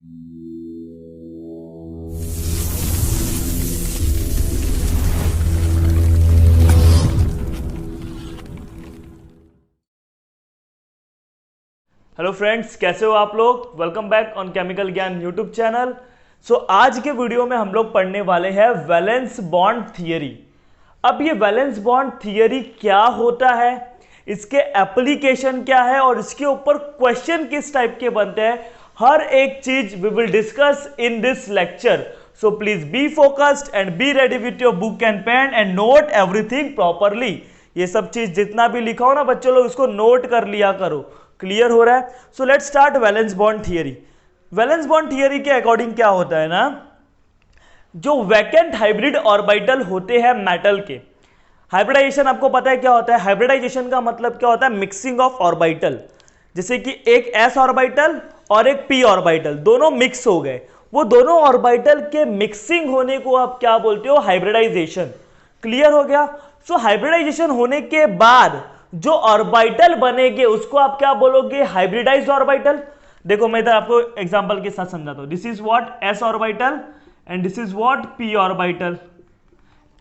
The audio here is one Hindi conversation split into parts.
हेलो फ्रेंड्स, कैसे हो आप लोग। वेलकम बैक ऑन केमिकल ज्ञान यूट्यूब चैनल। आज के वीडियो में हम लोग पढ़ने वाले हैं वैलेंस बॉन्ड थियरी। अब ये वैलेंस बॉन्ड थियरी क्या होता है, इसके एप्लीकेशन क्या है और इसके ऊपर क्वेश्चन किस टाइप के बनते हैं, हर एक चीज we will discuss in this lecture. So please be focused and be ready with your book and pen and note everything properly. ये सब चीज जितना भी लिखा हो ना बच्चों लोग, इसको नोट कर लिया करो। क्लियर हो रहा है। So let's start valence bond theory. Valence bond theory के अकॉर्डिंग क्या होता है ना, जो वैकेंट हाइब्रिड ऑर्बिटल होते हैं मेटल के, हाइब्रिडाइजेशन आपको पता है क्या होता है। हाइब्रिडाइजेशन का मतलब क्या होता है, मिक्सिंग ऑफ ऑर्बिटल। जैसे कि एक एस ऑर्बिटल और एक पी ऑर्बिटल दोनों मिक्स हो गए, वो दोनों ऑर्बिटल के मिक्सिंग होने को आप क्या बोलते हो, हाइब्रिडाइजेशन। क्लियर हो गया। सो हाइब्रिडाइजेशन होने के बाद जो ऑर्बिटल बनेंगे उसको आप क्या बोलोगे, हाइब्रिडाइज्ड ऑर्बिटल। देखो मैं इधर आपको एग्जांपल के साथ समझाता हूं। This is what S orbital and this is what P orbital.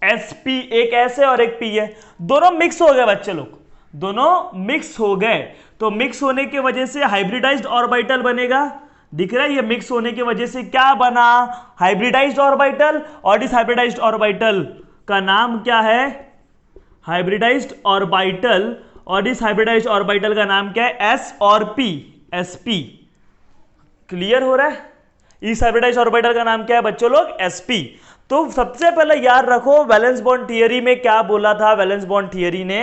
S P, एक एस है और एक पी है, दोनों मिक्स हो गए बच्चे लोग, दोनों मिक्स हो गए। तो मिक्स होने की वजह से हाइब्रिडाइज्ड ऑर्बिटल बनेगा। दिख रहा है, ये मिक्स होने की वजह से क्या बना, हाइब्रिडाइज्ड ऑर्बिटल। और इस हाइब्रिडाइज्ड ऑर्बिटल का नाम क्या है, हाइब्रिडाइज्ड ऑर्बिटल। और इस हाइब्रिडाइज्ड ऑर्बिटल का नाम क्या है, एस और पी, एसपी। क्लियर हो रहा है। इस हाइब्रिडाइज्ड ऑर्बिटल का नाम क्या है बच्चों लोग, एसपी। तो सबसे पहले याद रखो वैलेंस बॉन्ड थियरी में क्या बोला था। वैलेंस बॉन्ड थियरी ने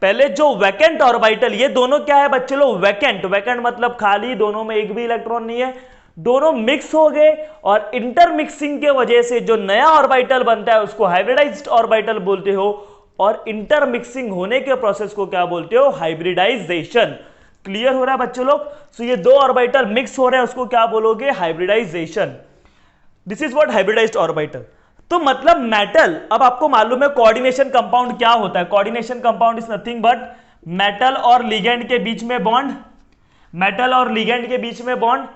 पहले जो वैकेंट ऑर्बिटल, ये दोनों क्या है बच्चों लोग, वैकेंट। वैकेंट मतलब खाली, दोनों में एक भी इलेक्ट्रॉन नहीं है, दोनों मिक्स हो गए और इंटरमिक्सिंग के वजह से जो नया ऑर्बिटल बनता है उसको हाइब्रिडाइज्ड ऑर्बिटल बोलते हो। और इंटरमिक्सिंग होने के प्रोसेस को क्या बोलते हो, हाइब्रिडाइजेशन। क्लियर हो रहा है बच्चों लोग। सो ये दो ऑर्बिटल मिक्स हो रहे हैं, उसको क्या बोलोगे, hybridisation. This is what hybridised orbital. तो मतलब मेटल, अब आपको मालूम है कोऑर्डिनेशन कंपाउंड क्या होता है। Coordination compound is nothing but metal और लिगेंड के बीच में बॉन्ड, मेटल और लिगेंड के बीच में बॉन्ड।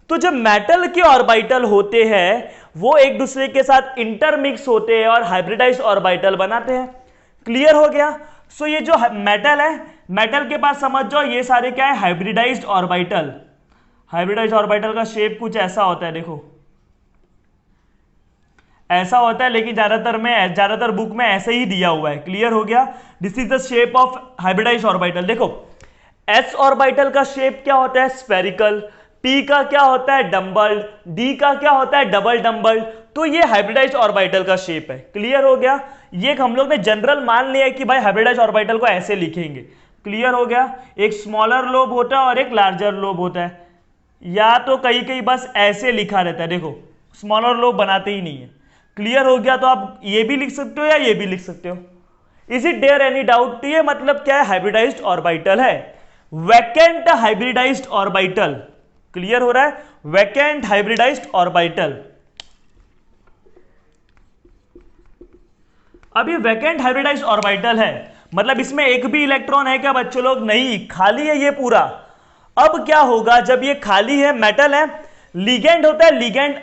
तो जब मेटल के ऑर्बिटल होते हैं वो एक दूसरे के साथ इंटरमिक्स होते हैं और हाइब्रिडाइज्ड ऑर्बिटल बनाते हैं। क्लियर हो गया। सो ये जो मेटल है, मेटल के पास समझ जाओ ये सारे क्या है, हाइब्रिडाइज्ड ऑर्बिटल। हाइब्रिडाइज्ड ऑर्बिटल का शेप कुछ ऐसा होता है, देखो ऐसा होता है, लेकिन ज्यादातर बुक में ऐसे ही दिया हुआ है। क्लियर हो गया। This is the shape of hybridised orbital. देखो एस ऑर्बिटल का शेप क्या होता है, स्फेरिकल। पी का क्या होता है, डम्बल। डी का क्या होता है, डबल डम्बल। तो ये हाइब्रिडाइज्ड ऑर्बिटल का शेप है। क्लियर हो गया। ये हम लोग ने जनरल मान लिया कि भाई हाइब्रिडाइज्ड ऑर्बिटल को ऐसे लिखेंगे। क्लियर हो गया। एक स्मॉलर लोब होता है और एक लार्जर लोब होता है, या तो कहीं कहीं बस ऐसे लिखा रहता है, देखो स्मॉलर लोब बनाते ही नहीं है। क्लियर हो गया। तो आप ये भी लिख सकते हो या ये भी लिख सकते हो। Is it there any doubt. तो ये मतलब क्या है, हाइब्रिडाइज्ड ऑर्बिटल है, वैकेंट हाइब्रिडाइज्ड ऑर्बिटल। क्लियर हो रहा है, वैकेंट हाइब्रिडाइज्ड ऑर्बिटल। अब ये वैकेंट हाइब्रिडाइज्ड ऑर्बिटल है, मतलब इसमें एक भी इलेक्ट्रॉन है क्या बच्चों लोग, नहीं, खाली है ये पूरा। अब क्या होगा जब ये खाली है, मेटल है, लिगेंड होता है।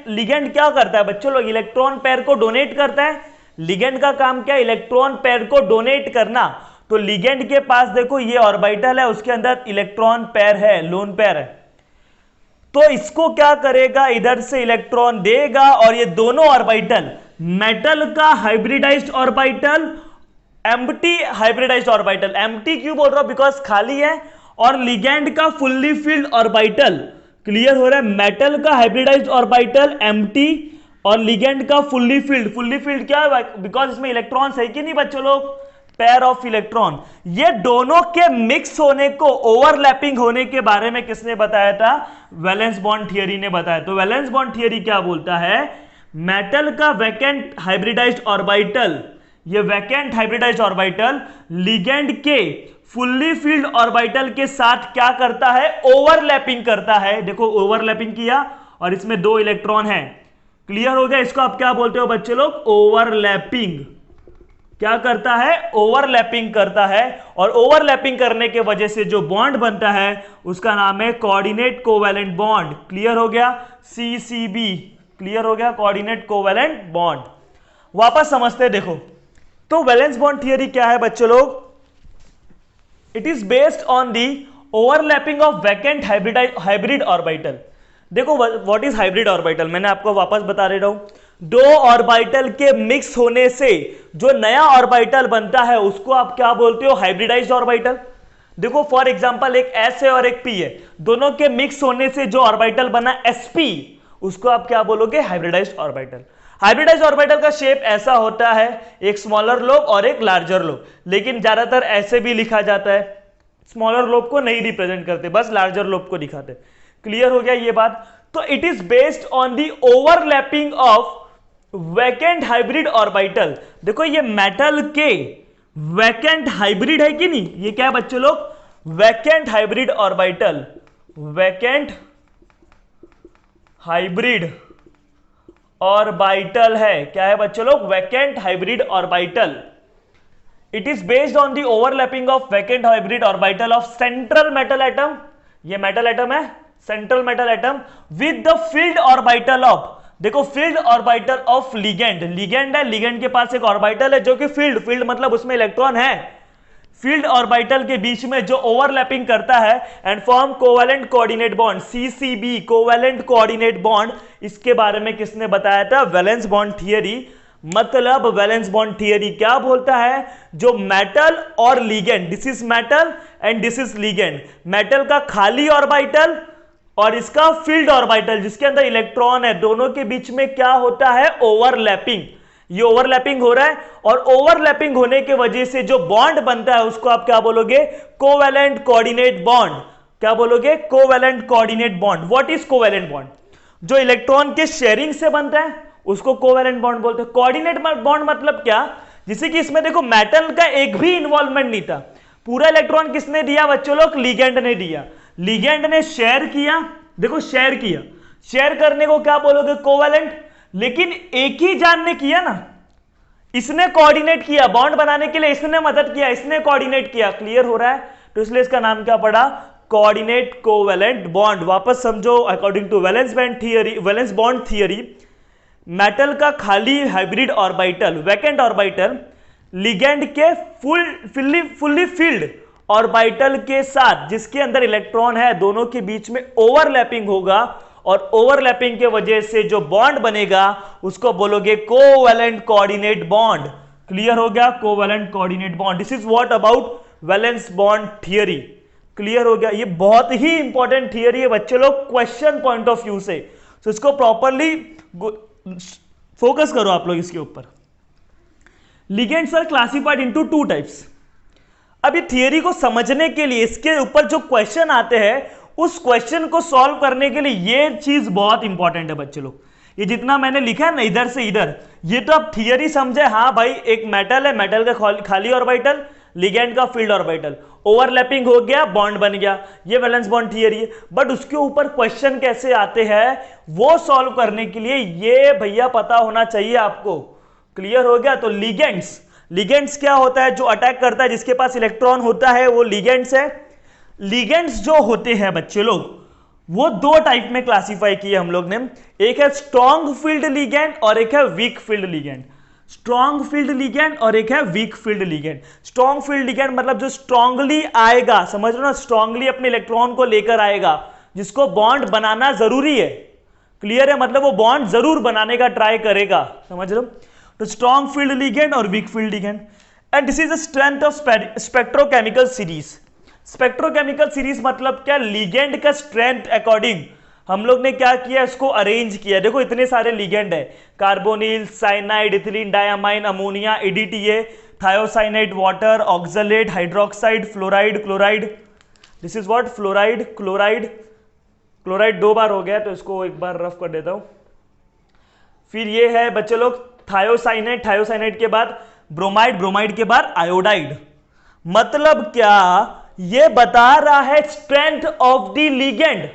लिगेंड क्या करता है बच्चों लोग, इलेक्ट्रॉन पेयर को डोनेट करता है। लिगेंड का काम क्या है, इलेक्ट्रॉन पेयर को डोनेट करना। तो लिगेंड के पास देखो ये ऑर्बिटल है, उसके अंदर इलेक्ट्रॉन पेयर है, लोन पेयर है। तो इसको क्या करेगा, इधर से इलेक्ट्रॉन देगा और ये दोनों ऑर्बिटल, मेटल का hybridised orbital, empty hybridised orbital. Empty क्यों बोल रहा हूं, बिकॉज खाली है। और लिगेंड का फुल्ली फिल्ड ऑर्बिटल। क्लियर हो रहा है। मेटल का हाइब्रिडाइज्ड ऑर्बिटल एम्प्टी और लिगेंड का फुल्ली फिल्ड। फुल्ली फिल्ड क्या है, बिकॉज इसमें इलेक्ट्रॉन्स है कि नहीं बच्चों लोग, पेयर ऑफ इलेक्ट्रॉन। ये दोनों के मिक्स होने को, ओवरलैपिंग होने के बारे में किसने बताया था, वैलेंस बॉन्ड थियरी ने बताया। तो वैलेंस बॉन्ड थियरी क्या बोलता है, मेटल का वैकेंट हाइब्रिडाइज्ड ऑर्बिटल, ये वैकेंट हाइब्रिडाइज्ड ऑर्बिटल लिगेंड के फुल्ली फील्ड ऑर्बिटल के साथ क्या करता है, ओवरलैपिंग करता है। देखो ओवरलैपिंग किया और इसमें दो इलेक्ट्रॉन है। क्लियर हो गया। इसको आप क्या बोलते हो बच्चे लोग, ओवरलैपिंग। क्या करता है, ओवरलैपिंग करता है, और ओवरलैपिंग करने के वजह से जो बॉन्ड बनता है उसका नाम है कोऑर्डिनेट कोवैलेंट बॉन्ड। क्लियर हो गया, CCB, क्लियर हो गया, कोऑर्डिनेट कोवैलेंट बॉन्ड। वापस समझते हैं, देखो तो वैलेंस बॉन्ड थियरी क्या है बच्चों लोग, it is based on the overlapping of vacant hybrid orbital. देखो व्हाट इज हाइब्रिड ऑर्बिटल, मैंने आपको वापस बता दे रहा हूं, दो ऑर्बिटल के मिक्स होने से जो नया ऑर्बिटल बनता है उसको आप क्या बोलते हो, हाइब्रिडाइज्ड ऑर्बिटल। देखो फॉर एग्जांपल एक S है और एक P है, दोनों के मिक्स होने से जो ऑर्बिटल बना sp, उसको आप क्या बोलोगे, हाइब्रिडाइज्ड ऑर्बिटल। हाइब्रिडाइज्ड ऑर्बिटल का शेप ऐसा होता है, एक स्मॉलर लोब और एक लार्जर लोब, लेकिन ज्यादातर ऐसे भी लिखा जाता है, स्मॉलर लोब को नहीं रिप्रेजेंट करते, बस लार्जर लोब को दिखाते। क्लियर हो गया ये बात। तो it is based on the overlapping of vacant hybrid orbital. देखो ये मेटल के वैकेंट हाइब्रिड है कि नहीं, ये क्या है बच्चों लोग, vacant hybrid orbital, vacant hybrid orbital है, क्या है बच्चों लोग, vacant hybrid orbital. It is based on the overlapping of vacant hybrid orbital of central metal atom, ये मेटल एटम है, central metal atom with the field orbital of, देखो field orbital of ligand, ligand है, लिगेंड के पास एक ऑर्बिटल है जो कि फील्ड मतलब उसमें इलेक्ट्रॉन है, फील्ड ऑर्बिटल के बीच में जो ओवरलैपिंग करता है and form covalent coordinate bond, CCB, covalent coordinate bond. इसके बारे में किसने बताया था, वैलेंस बॉन्ड थियरी। मतलब वैलेंस बॉन्ड थियरी क्या बोलता है, जो मेटल और ligand, this is metal and this is ligand, metal का खाली ऑर्बिटल और इसका फील्ड ऑर्बिटल जिसके अंदर इलेक्ट्रॉन है, दोनों के बीच में क्या होता है, ओवरलैपिंग। ये ओवरलैपिंग हो रहा है और ओवरलैपिंग होने के वजह से जो बॉन्ड बनता है उसको आप क्या बोलोगे, कोवैलेंट कोऑर्डिनेट बॉन्ड। क्या बोलोगे, covalent coordinate bond. What is covalent bond, जो इलेक्ट्रॉन के शेयरिंग से बनता है उसको कोवैलेंट बॉन्ड बोलते हैं। कोऑर्डिनेट बॉन्ड मतलब क्या, जैसे कि इसमें देखो मेटल का एक भी इन्वॉल्वमेंट नहीं था, पूरा इलेक्ट्रॉन किसने दिया बच्चों लोग, लिगेंड ने दिया, लिगेंड ने शेयर किया, देखो शेयर किया, शेयर करने को क्या बोलोगे, कोवैलेंट। लेकिन एक ही जान ने किया ना, इसने कोऑर्डिनेट किया, बॉन्ड बनाने के लिए इसने मदद किया, इसने कोऑर्डिनेट किया। क्लियर हो रहा है, तो इसलिए इसका नाम क्या पड़ा, कोऑर्डिनेट कोवैलेंट बॉन्ड। वापस समझो, according to valence bond theory, metal का खाली hybrid orbital, vacant orbital, ligand के फुल्ली फील्ड ऑर्बिटल के साथ जिसके अंदर इलेक्ट्रॉन है, दोनों के बीच में ओवरलैपिंग होगा और ओवरलैपिंग के वजह से जो बॉन्ड बनेगा उसको बोलोगे कोवैलेंट कोऑर्डिनेट बॉन्ड। क्लियर हो गया, covalent coordinate bond. This is what about valence bond theory. Clear हो गया, ये बहुत ही इंपॉर्टेंट थियरी है बच्चे लोग, क्वेश्चन पॉइंट ऑफ व्यू से, तो इसको प्रॉपरली फोकस करो आप लोग इसके ऊपर। Ligands are classified into two types. अब ये थियरी को समझने के लिए इसके ऊपर जो क्वेश्चन आते हैं उस क्वेश्चन को सॉल्व करने के लिए ये चीज बहुत इंपॉर्टेंट है बच्चे लोग। ये जितना मैंने लिखा है ना इधर से इधर, ये तो आप थियरी समझे, हाँ भाई एक मेटल है, मेटल का खाली ऑर्बिटल, लिगेंड का फील्ड ऑर्बिटल, ओवरलैपिंग हो गया, बॉन्ड बन गया, ये वैलेंस बॉन्ड थियरी है। बट उसके ऊपर क्वेश्चन कैसे आते हैं वो सॉल्व करने के लिए ये भैया पता होना चाहिए आपको। क्लियर हो गया, तो लिगेंड्स क्या होता है, जो अटैक करता है, जिसके पास इलेक्ट्रॉन होता है वो लिगेंड्स है। लिगेंड्स जो होते हैं बच्चे लोग वो दो टाइप में क्लासिफाई किए हम लोग ने, एक है स्ट्रॉन्ग फील्ड लिगेंड और एक है week field ligand. Strong field ligand और एक है week field ligand. Strong field ligand मतलब जो स्ट्रांगली आएगा, समझ लो ना, स्ट्रांगली अपने इलेक्ट्रॉन को लेकर आएगा, जिसको बॉन्ड बनाना जरूरी है। क्लियर है, मतलब वो बॉन्ड जरूर बनाने का ट्राई करेगा, समझ लो। तो स्ट्रॉन्ग फील्ड लिगेंड और week field ligand, and this is the strength of spectrochemical series. Spectrochemical series मतलब क्या, लिगेंड का स्ट्रेंथ अकॉर्डिंग हम लोग ने क्या किया, इसको अरेंज किया। देखो इतने सारे लिगेंड है, carbonyl, cyanide, ethylene, diamine, ammonia, EDTA, thiocyanide, water, oxalate, hydroxide, fluoride, chloride. This is what, fluoride, chloride. Chloride दो बार हो गया तो इसको एक बार रफ कर देता हूं। फिर ये है बच्चे लोग थायोसाइनाइड, थायोसाइनाइड के बाद ब्रोमाइड, ब्रोमाइड के बाद आयोडाइड। मतलब क्या, ये बता रहा है स्ट्रेंथ ऑफ द लिगेंड।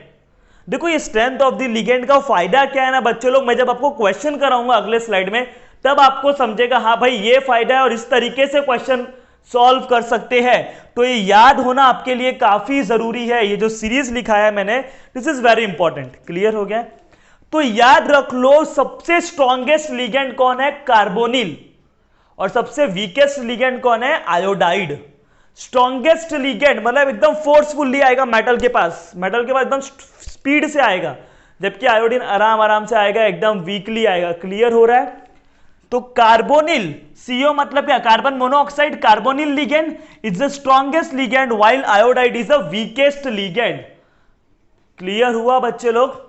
देखो ये स्ट्रेंथ ऑफ द लिगेंड का फायदा क्या है ना बच्चे लोग, मैं जब आपको क्वेश्चन कराऊंगा अगले स्लाइड में तब आपको समझेगा हाँ भाई ये फायदा है और इस तरीके से क्वेश्चन सॉल्व कर सकते हैं। तो ये याद होना आपके लिए काफी जरूरी है। ये जो सीरीज लिखा है मैंने, this is very important. Clear हो गया? तो याद रख लो, सबसे स्ट्रॉन्गेस्ट लिगेंड कौन है? कार्बोनिल। और सबसे वीकेस्ट लिगेंड कौन है? आयोडाइड। स्ट्रॉन्गेस्ट लिगेंड मतलब एकदम फोर्सफुली आएगा मेटल के पास, मेटल के पास एकदम स्पीड से आएगा, जबकि आयोडीन आराम आराम से आएगा, एकदम वीकली आएगा। क्लियर हो रहा है? तो कार्बोनिल, CO मतलब क्या? Carbon monoxide. Carbonyl ligand is the strongest ligand while iodide is the weakest ligand. Clear हुआ बच्चे लोग?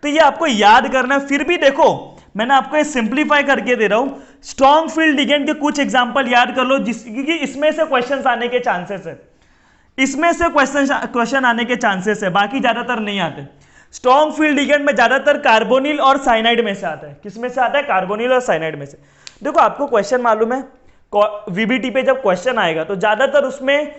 तो ये आपको याद करना है। फिर भी देखो, मैंने आपको ये सिंप्लीफाई करके दे रहा हूं। स्ट्रॉन्ग फील्ड लिगेंड के कुछ एग्जांपल याद कर लो, क्योंकि इसमें से क्वेश्चंस आने के चांसेस है, इसमें से क्वेश्चन आने के चांसेस है, बाकी ज्यादातर नहीं आते। स्ट्रॉन्ग फील्ड लिगेंड में ज्यादातर कार्बोनिल और साइनाइड में से आता है। किसमें से आता है? कार्बोनिल और साइनाइड में से। देखो आपको क्वेश्चन मालूम है, वीबीटी पे जब क्वेश्चन आएगा तो ज्यादातर उसमें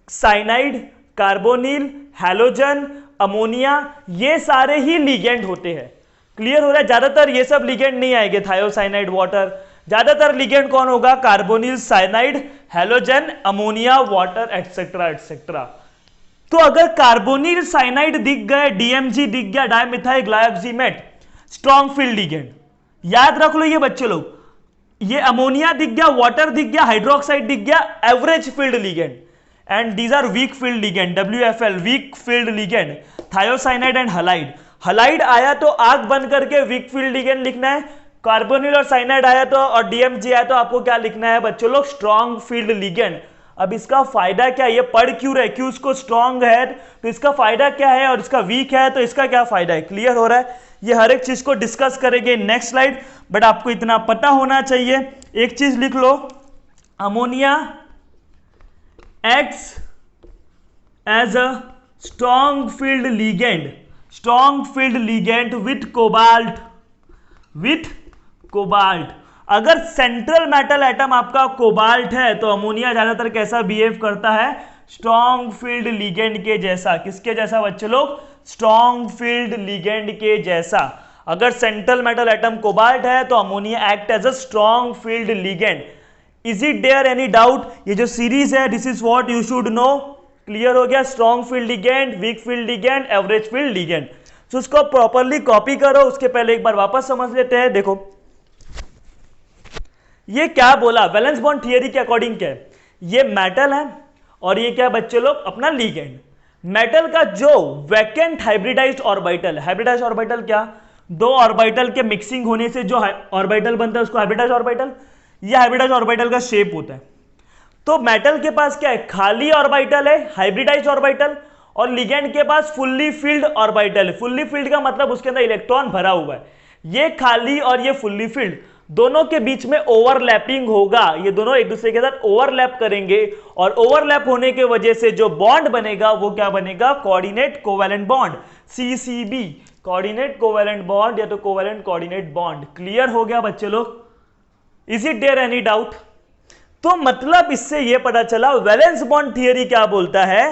साइनाइड, कार्बोनिल, हैलोजन, अमोनिया, ये सारे ही लिगेंड होते हैं। क्लियर हो रहा है? ज्यादातर ये सब लिगेंड नहीं आएंगे, थायोसाइनाइड, वाटर। ज्यादातर लिगेंड कौन होगा? Carbonyl, cyanide, halogen, ammonia, water, etcetera etcetera. तो अगर कार्बोनिल, साइनाइड दिख गए, डीएमजी दिख गया, डायमिथाइल ग्लाइकोजिमेट, स्ट्रॉन्ग फील्ड लिगेंड। याद रख लो ये बच्चे लोग, ये अमोनिया दिख गया, वाटर दिख गया, हाइड्रोक्साइड दिख गया, average field ligand. And these are weak field ligand, WFL, weak field ligand. Thiocyanide and halide. Halide आया तो आंख बंद करके वीक फील्ड लिगेंड लिखना है। कार्बोनिल और साइनाइड आया तो, और डीएमजी आया तो आपको क्या लिखना है बच्चों लोग? Strong field ligand. अब इसका फायदा क्या है? ये पढ़ क्यों रहे? क्यों इसको स्ट्रॉन्ग है तो इसका फायदा क्या है, और इसका वीक है तो इसका क्या फायदा है? क्लियर हो रहा है? ये हर एक चीज को डिस्कस करेंगे नेक्स्ट स्लाइड, बट आपको इतना पता होना चाहिए। एक चीज लिख लो, ammonia acts as a strong field ligand, strong field ligand with cobalt, with cobalt. अगर सेंट्रल मेटल एटम आपका कोबाल्ट है तो अमोनिया ज्यादातर कैसा बिहेव करता है? स्ट्रॉन्ग फील्ड लिगेंड के जैसा। किसके जैसा बच्चे लोग? स्ट्रॉन्ग फील्ड लिगेंड के जैसा। अगर सेंट्रल मेटल एटम कोबाल्ट है तो ammonia act as a strong field ligand. Is it there any doubt? ये जो सीरीज है, this is what you should know. Clear हो गया? Strong field ligand, weak field ligand, average field ligand. तो उसको प्रॉपरली कॉपी करो, उसके पहले एक बार वापस समझ लेते हैं। देखो ये क्या बोला, वैलेंस बॉन्ड थियरी के अकॉर्डिंग क्या है? ये मेटल है और ये क्या बच्चे लोग? अपना लिगेंड। मेटल का जो vacant hybridised orbital, hybridised orbital क्या? दो ऑर्बिटल के मिक्सिंग होने से जो ऑर्बिटल बनता है उसको हाइब्रिडाइज्ड ऑर्बिटल। ये हाइब्रिडाइज्ड ऑर्बिटल का शेप होता है। तो मेटल के पास क्या है? खाली ऑर्बिटल है, हाइब्रिडाइज्ड ऑर्बिटल, और लिगेंड के पास फुल्ली फिल्ड ऑर्बिटल है। फुल्ली फिल्ड का मतलब उसके अंदर इलेक्ट्रॉन भरा हुआ है। ये खाली और ये फुल्ली फिल्ड, दोनों के बीच में ओवरलैपिंग होगा। ये दोनों एक दूसरे के साथ ओवरलैप करेंगे, और ओवरलैप होने की वजह से जो बॉन्ड बनेगा वो क्या बनेगा? Coordinate covalent bond, CCB, coordinate covalent bond या तो कोवैलेंट कोऑर्डिनेट बॉन्ड। क्लियर हो गया बच्चे लोग? Is it there any doubt? तो मतलब इससे यह पता चला वैलेंस बॉन्ड थियरी क्या बोलता है,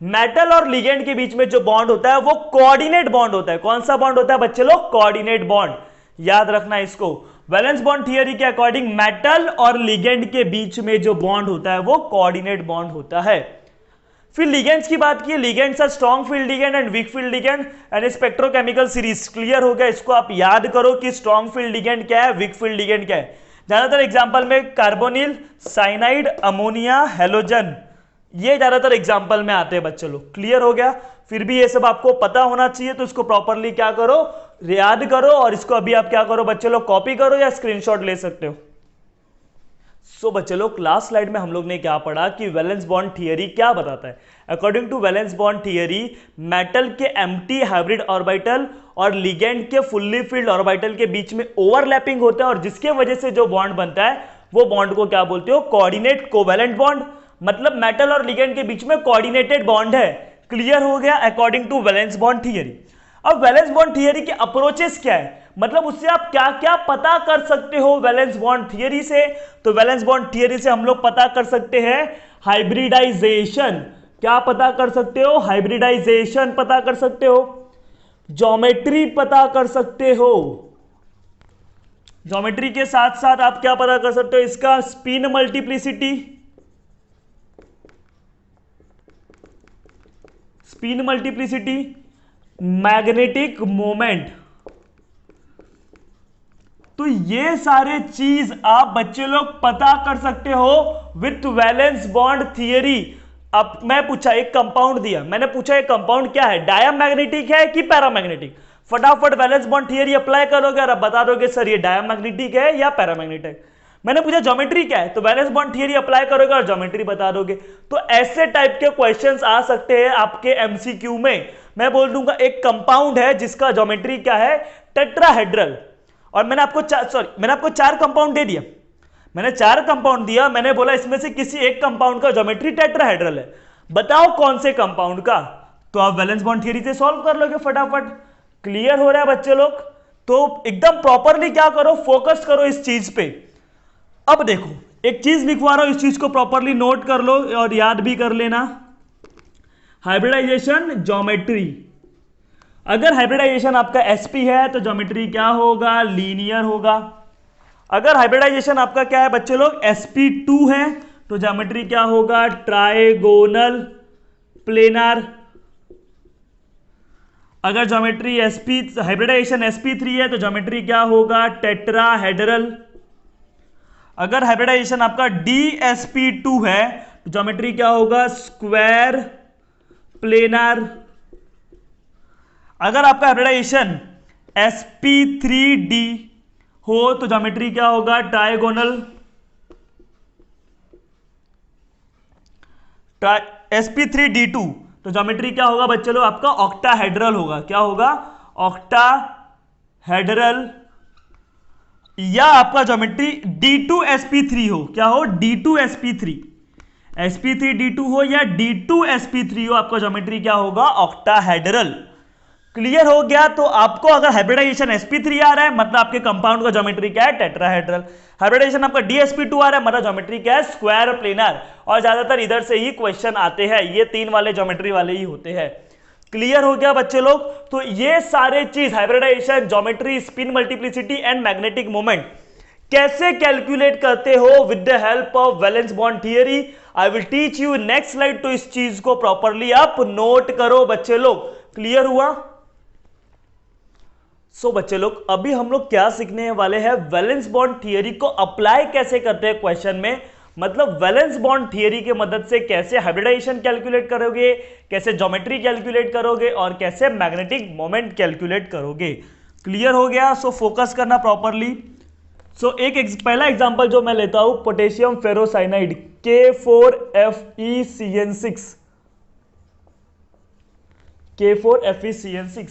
मेटल और लिगेंड के बीच में जो बॉन्ड होता है वो कोऑर्डिनेट बॉन्ड होता है। कौन सा बॉन्ड होता है बच्चे लोग? Coordinate bond. याद रखना इसको। वैलेंस बॉन्ड थियरी के अकॉर्डिंग मेटल और लिगेंड के बीच में जो बॉन्ड होता है वो कोऑर्डिनेट बॉन्ड होता है। फिर लिगेंड्स की बात की, ligands are strong field ligand and weak field ligand and spectrochemical series. Clear हो गया? इसको आप याद करो कि स्ट्रॉन्ग फील्ड लिगेंड क्या है, वीक फील्ड लिगेंड क्या है। ज्यादातर एग्जांपल में कार्बोनिल, साइनाइड, अमोनिया, हैलोजन, ये ज्यादातर एग्जांपल में आते हैं बच्चे लोग। क्लियर हो गया? फिर भी ये सब आपको पता होना चाहिए, तो इसको प्रॉपरली क्या करो, याद करो, और इसको अभी आप क्या करो बच्चे लोग, कॉपी करो या स्क्रीनशॉट ले सकते हो। सो बच्चे लोग, लास्ट स्लाइड में हम लोग ने क्या पढ़ा कि वैलेंस बॉन्ड थियरी क्या बताता है। According to valence bond theory, metal के एम्प्टी हाइब्रिड ऑर्बिटल और लिगेंड के फुल्ली फिल्ड ऑर्बिटल के बीच में ओवरलैपिंग होता है, और जिसके वजह से जो बॉन्ड बनता है वो बॉन्ड को क्या बोलते हो? Coordinate covalent bond. मतलब मेटल और लिगेंड के बीच में कोऑर्डिनेटेड बॉन्ड है। क्लियर हो गया? According to valence bond theory. अब वैलेंस बॉन्ड थियरी के अप्रोचेस क्या है, मतलब उससे आप क्या क्या पता कर सकते हो वैलेंस बॉन्ड थियरी से? तो वैलेंस बॉन्ड थियरी से हम लोग पता कर सकते हैं हाइब्रिडाइजेशन। क्या पता कर सकते हो? हाइब्रिडाइजेशन पता कर सकते हो, ज्योमेट्री पता कर सकते हो, ज्योमेट्री के साथ साथ आप क्या पता कर सकते हो, इसका spin multiplicity, spin multiplicity, magnetic moment. तो ये सारे चीज आप बच्चे लोग पता कर सकते हो विथ वैलेंस बॉन्ड थियरी। अब मैं पूछा एक कंपाउंड दिया, मैंने पूछा एक कंपाउंड क्या है, डायमैग्नेटिक है कि पैरामैग्नेटिक, फटाफट वैलेंस बॉन्ड थियरी अप्लाई करोगे और अब बता दोगे सर ये डायमैग्नेटिक है या पैरामैग्नेटिक। मैंने पूछा ज्योमेट्री क्या है, तो वैलेंस बॉन्ड थियरी अप्लाई करोगे और ज्योमेट्री बता दोगे। तो ऐसे टाइप के क्वेश्चंस आ सकते हैं आपके एमसीक्यू में। मैं बोल दूंगा एक कंपाउंड है जिसका ज्योमेट्री क्या है, टेट्राहेड्रल, और मैंने आपको चार कंपाउंड दे दिया, मैंने चार कंपाउंड दिया, मैंने बोला इसमें से किसी एक कंपाउंड का ज्योमेट्री टेट्राहेड्रल है, बताओ कौन से कंपाउंड का। तो आप वैलेंस बॉन्ड थियरी से सॉल्व कर लोगे फटाफट। क्लियर हो रहा है बच्चे लोग? तो एकदम प्रॉपरली क्या करो, फोकस करो इस चीज पे। अब देखो एक चीज लिखवा रहा हूं, इस चीज को प्रॉपरली नोट कर लो और याद भी कर लेना। हाइब्रिडाइजेशन ज्योमेट्री, अगर हाइब्रिडाइजेशन आपका sp है तो ज्योमेट्री क्या होगा, लीनियर होगा। अगर हाइब्रिडाइजेशन आपका क्या है बच्चे लोग, sp2 है तो ज्योमेट्री क्या होगा, ट्राइगोनल प्लेनार। अगर ज्योमेट्री हाइब्रिडाइजेशन sp3 है तो ज्योमेट्री क्या होगा, टेट्राहेड्रल। अगर हाइब्रिडाइजेशन आपका dsp2 है तो ज्योमेट्री क्या होगा, स्क्वायर प्लेनार। अगर आपका हाइब्रिडाइजेशन sp3d हो तो ज्योमेट्री क्या होगा, ट्राइगोनल। sp3d2 तो ज्योमेट्री क्या होगा बच्चे लोग, आपका ऑक्टाहेड्रल होगा। क्या होगा, ऑक्टाहेड्रल। या आपका ज्योमेट्री d2sp3 हो, क्या हो, d2sp3, sp3d2 हो या d2sp3 हो, आपका ज्योमेट्री क्या होगा, ऑक्टाहेड्रल। क्लियर हो गया? तो आपको अगर हाइब्रिडाइजेशन sp3 आ रहा है मतलब आपके कंपाउंड का ज्योमेट्री क्या है, टेट्राहेड्रल। हाइब्रिडाइजेशन आपका dsp2 आ रहा है मतलब ज्योमेट्री क्या है, स्क्वायर प्लेनर। और ज्यादातर इधर से ही क्वेश्चन आते हैं, ये तीन वाले ज्योमेट्री वाले ही होते हैं। क्लियर हो गया बच्चे लोग? तो ये सारे चीज hybridisation, geometry, spin multiplicity and magnetic moment कैसे कैलकुलेट करते हो with the help of valence bond theory, I will teach you next slide. तो इस चीज को प्रॉपरली आप नोट करो बच्चे लोग। क्लियर हुआ? बच्चे लोग अभी हम लोग क्या सीखने वाले हैं, वैलेंस बॉन्ड थियरी को अप्लाई कैसे करते हैं क्वेश्चन में। मतलब वैलेंस बॉन्ड थियरी की मदद से कैसे हाइब्रिडाइजेशन कैलकुलेट करोगे, कैसे ज्योमेट्री कैलकुलेट करोगे और कैसे मैग्नेटिक मोमेंट कैलकुलेट करोगे। क्लियर हो गया? फोकस करना प्रॉपरली। पहला एग्जांपल जो मैं लेता हूं, पोटेशियम फेरोसाइनाइड K4FeCN6, K4FeCN6।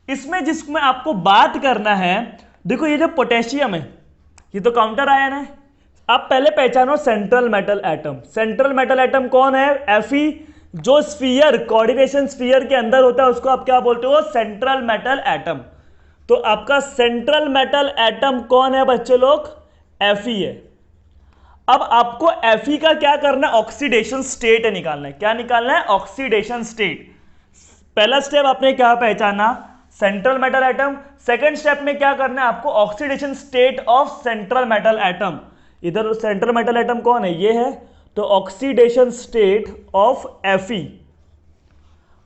इसमें जिसमें आपको बात करना है, देखो ये जो पोटेशियम है ये तो काउंटर आयन है। आप पहले पहचानो central metal atom. Central metal atom कौन है, Fe। जो स्फीयर, कोऑर्डिनेशन स्फीयर के अंदर होता है उसको आप क्या बोलते हो, सेंट्रल मेटल एटम। तो आपका सेंट्रल मेटल एटम कौन है बच्चे लोग, Fe है। अब आपको Fe का क्या करना है, ऑक्सीडेशन स्टेट निकालना है। क्या निकालना है, ऑक्सीडेशन स्टेट। पहला स्टेप आपने क्या पहचाना, central metal atom. Second step में क्या करना है आपको, oxidation state of central metal atom. इधर सेंट्रल मेटल एटम कौन है, ये है, तो oxidation state of Fe।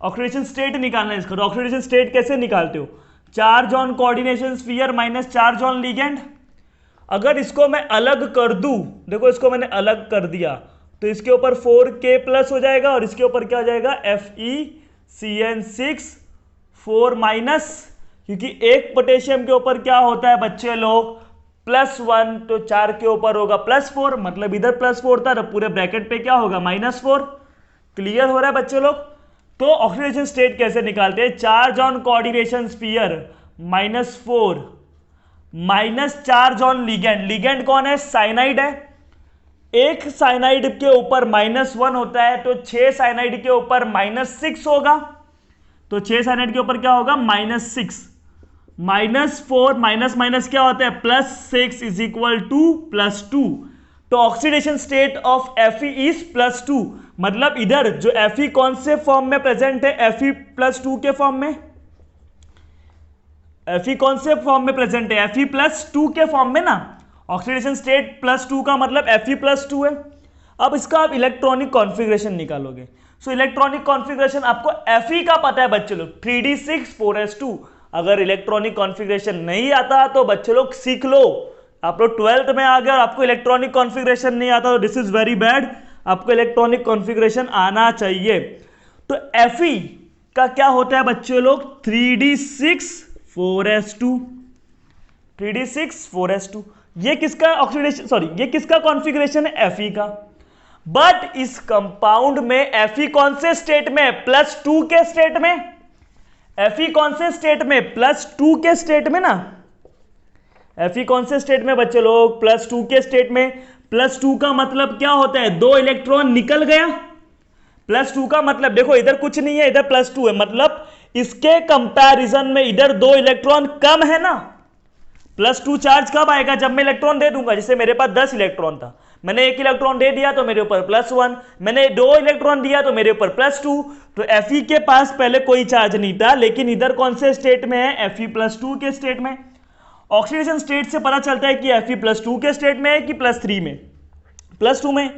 Oxidation state निकालना है इसका। तो ऑक्सीडेशन स्टेट कैसे निकालते हो, charge on coordination sphere minus charge on ligand. अगर इसको मैं अलग कर दूं, देखो इसको मैंने अलग कर दिया तो इसके ऊपर 4K प्लस हो जाएगा और इसके ऊपर क्या हो जाएगा, FeCN6 4 माइनस, क्योंकि एक पोटेशियम के ऊपर क्या होता है बच्चे लोग, +1, तो 4 के ऊपर होगा +4, मतलब इधर +4 था तो पूरे ब्रैकेट पे क्या होगा, -4। क्लियर हो रहा है बच्चे लोग? तो ऑक्सीडेशन स्टेट कैसे निकालते हैं, charge on coordination sphere -4 minus charge on ligand. Ligand कौन है, साइनाइड है। एक साइनाइड के ऊपर -1 होता है तो 6 साइनाइड के ऊपर -6 होगा। तो 6 साइनाइड के ऊपर क्या होगा, -6, -4 माइनस माइनस क्या होता है, +6 इज इक्वल टू +2। तो oxidation state of Fe is +2। मतलब इधर जो Fe कौन से फॉर्म में प्रेजेंट है, Fe +2 के फॉर्म में। Fe कौन से फॉर्म में प्रेजेंट है? Fe+2 के फॉर्म में ना, ऑक्सीडेशन स्टेट +2 का मतलब Fe+2 है। अब इसका आप इलेक्ट्रॉनिक कॉन्फ़िगरेशन निकालोगे। सो इलेक्ट्रॉनिक कॉन्फ़िगरेशन आपको Fe का पता है बच्चे लोग, 3d6 4s2। अगर इलेक्ट्रॉनिक कॉन्फ़िगरेशन नहीं आता तो बच्चे लोग सीख लो। आप लोग 12th में आ गए और आपको इलेक्ट्रॉनिक कॉन्फ़िगरेशन नहीं आता तो दिस इज वेरी बैड। आपको इलेक्ट्रॉनिक कॉन्फ़िगरेशन आना चाहिए। तो Fe का क्या होता है बच्चे लोग? 3d6 4s2। 3d6 4s2 ये किसका ऑक्सीडेशन, सॉरी ये किसका कॉन्फ़िगरेशन है? Fe का। बट इस कंपाउंड में Fe कौन से स्टेट में? +2 के स्टेट में। Fe कौन से स्टेट में? +2 के स्टेट में ना। Fe कौन से स्टेट में बच्चे लोग? +2 के स्टेट में। +2 का मतलब क्या होता है? 2 इलेक्ट्रॉन निकल गया। +2 का मतलब देखो इधर कुछ नहीं है, इधर +2 है, मतलब इसके कंपैरिजन में इधर 2 इलेक्ट्रॉन कम है ना। +2 चार्ज कब आएगा? जब मैं इलेक्ट्रॉन दे दूंगा। जैसे मेरे पास 10 इलेक्ट्रॉन था, मैंने 1 इलेक्ट्रॉन दे दिया तो मेरे ऊपर +1, मैंने 2 इलेक्ट्रॉन दिया तो मेरे ऊपर +2। तो Fe के पास पहले कोई चार्ज नहीं था, लेकिन इधर कौन से स्टेट में है? Fe+2 के स्टेट में। ऑक्सीडेशन स्टेट से पता चलता है कि Fe+2 के स्टेट में है कि +3 में? +2 में।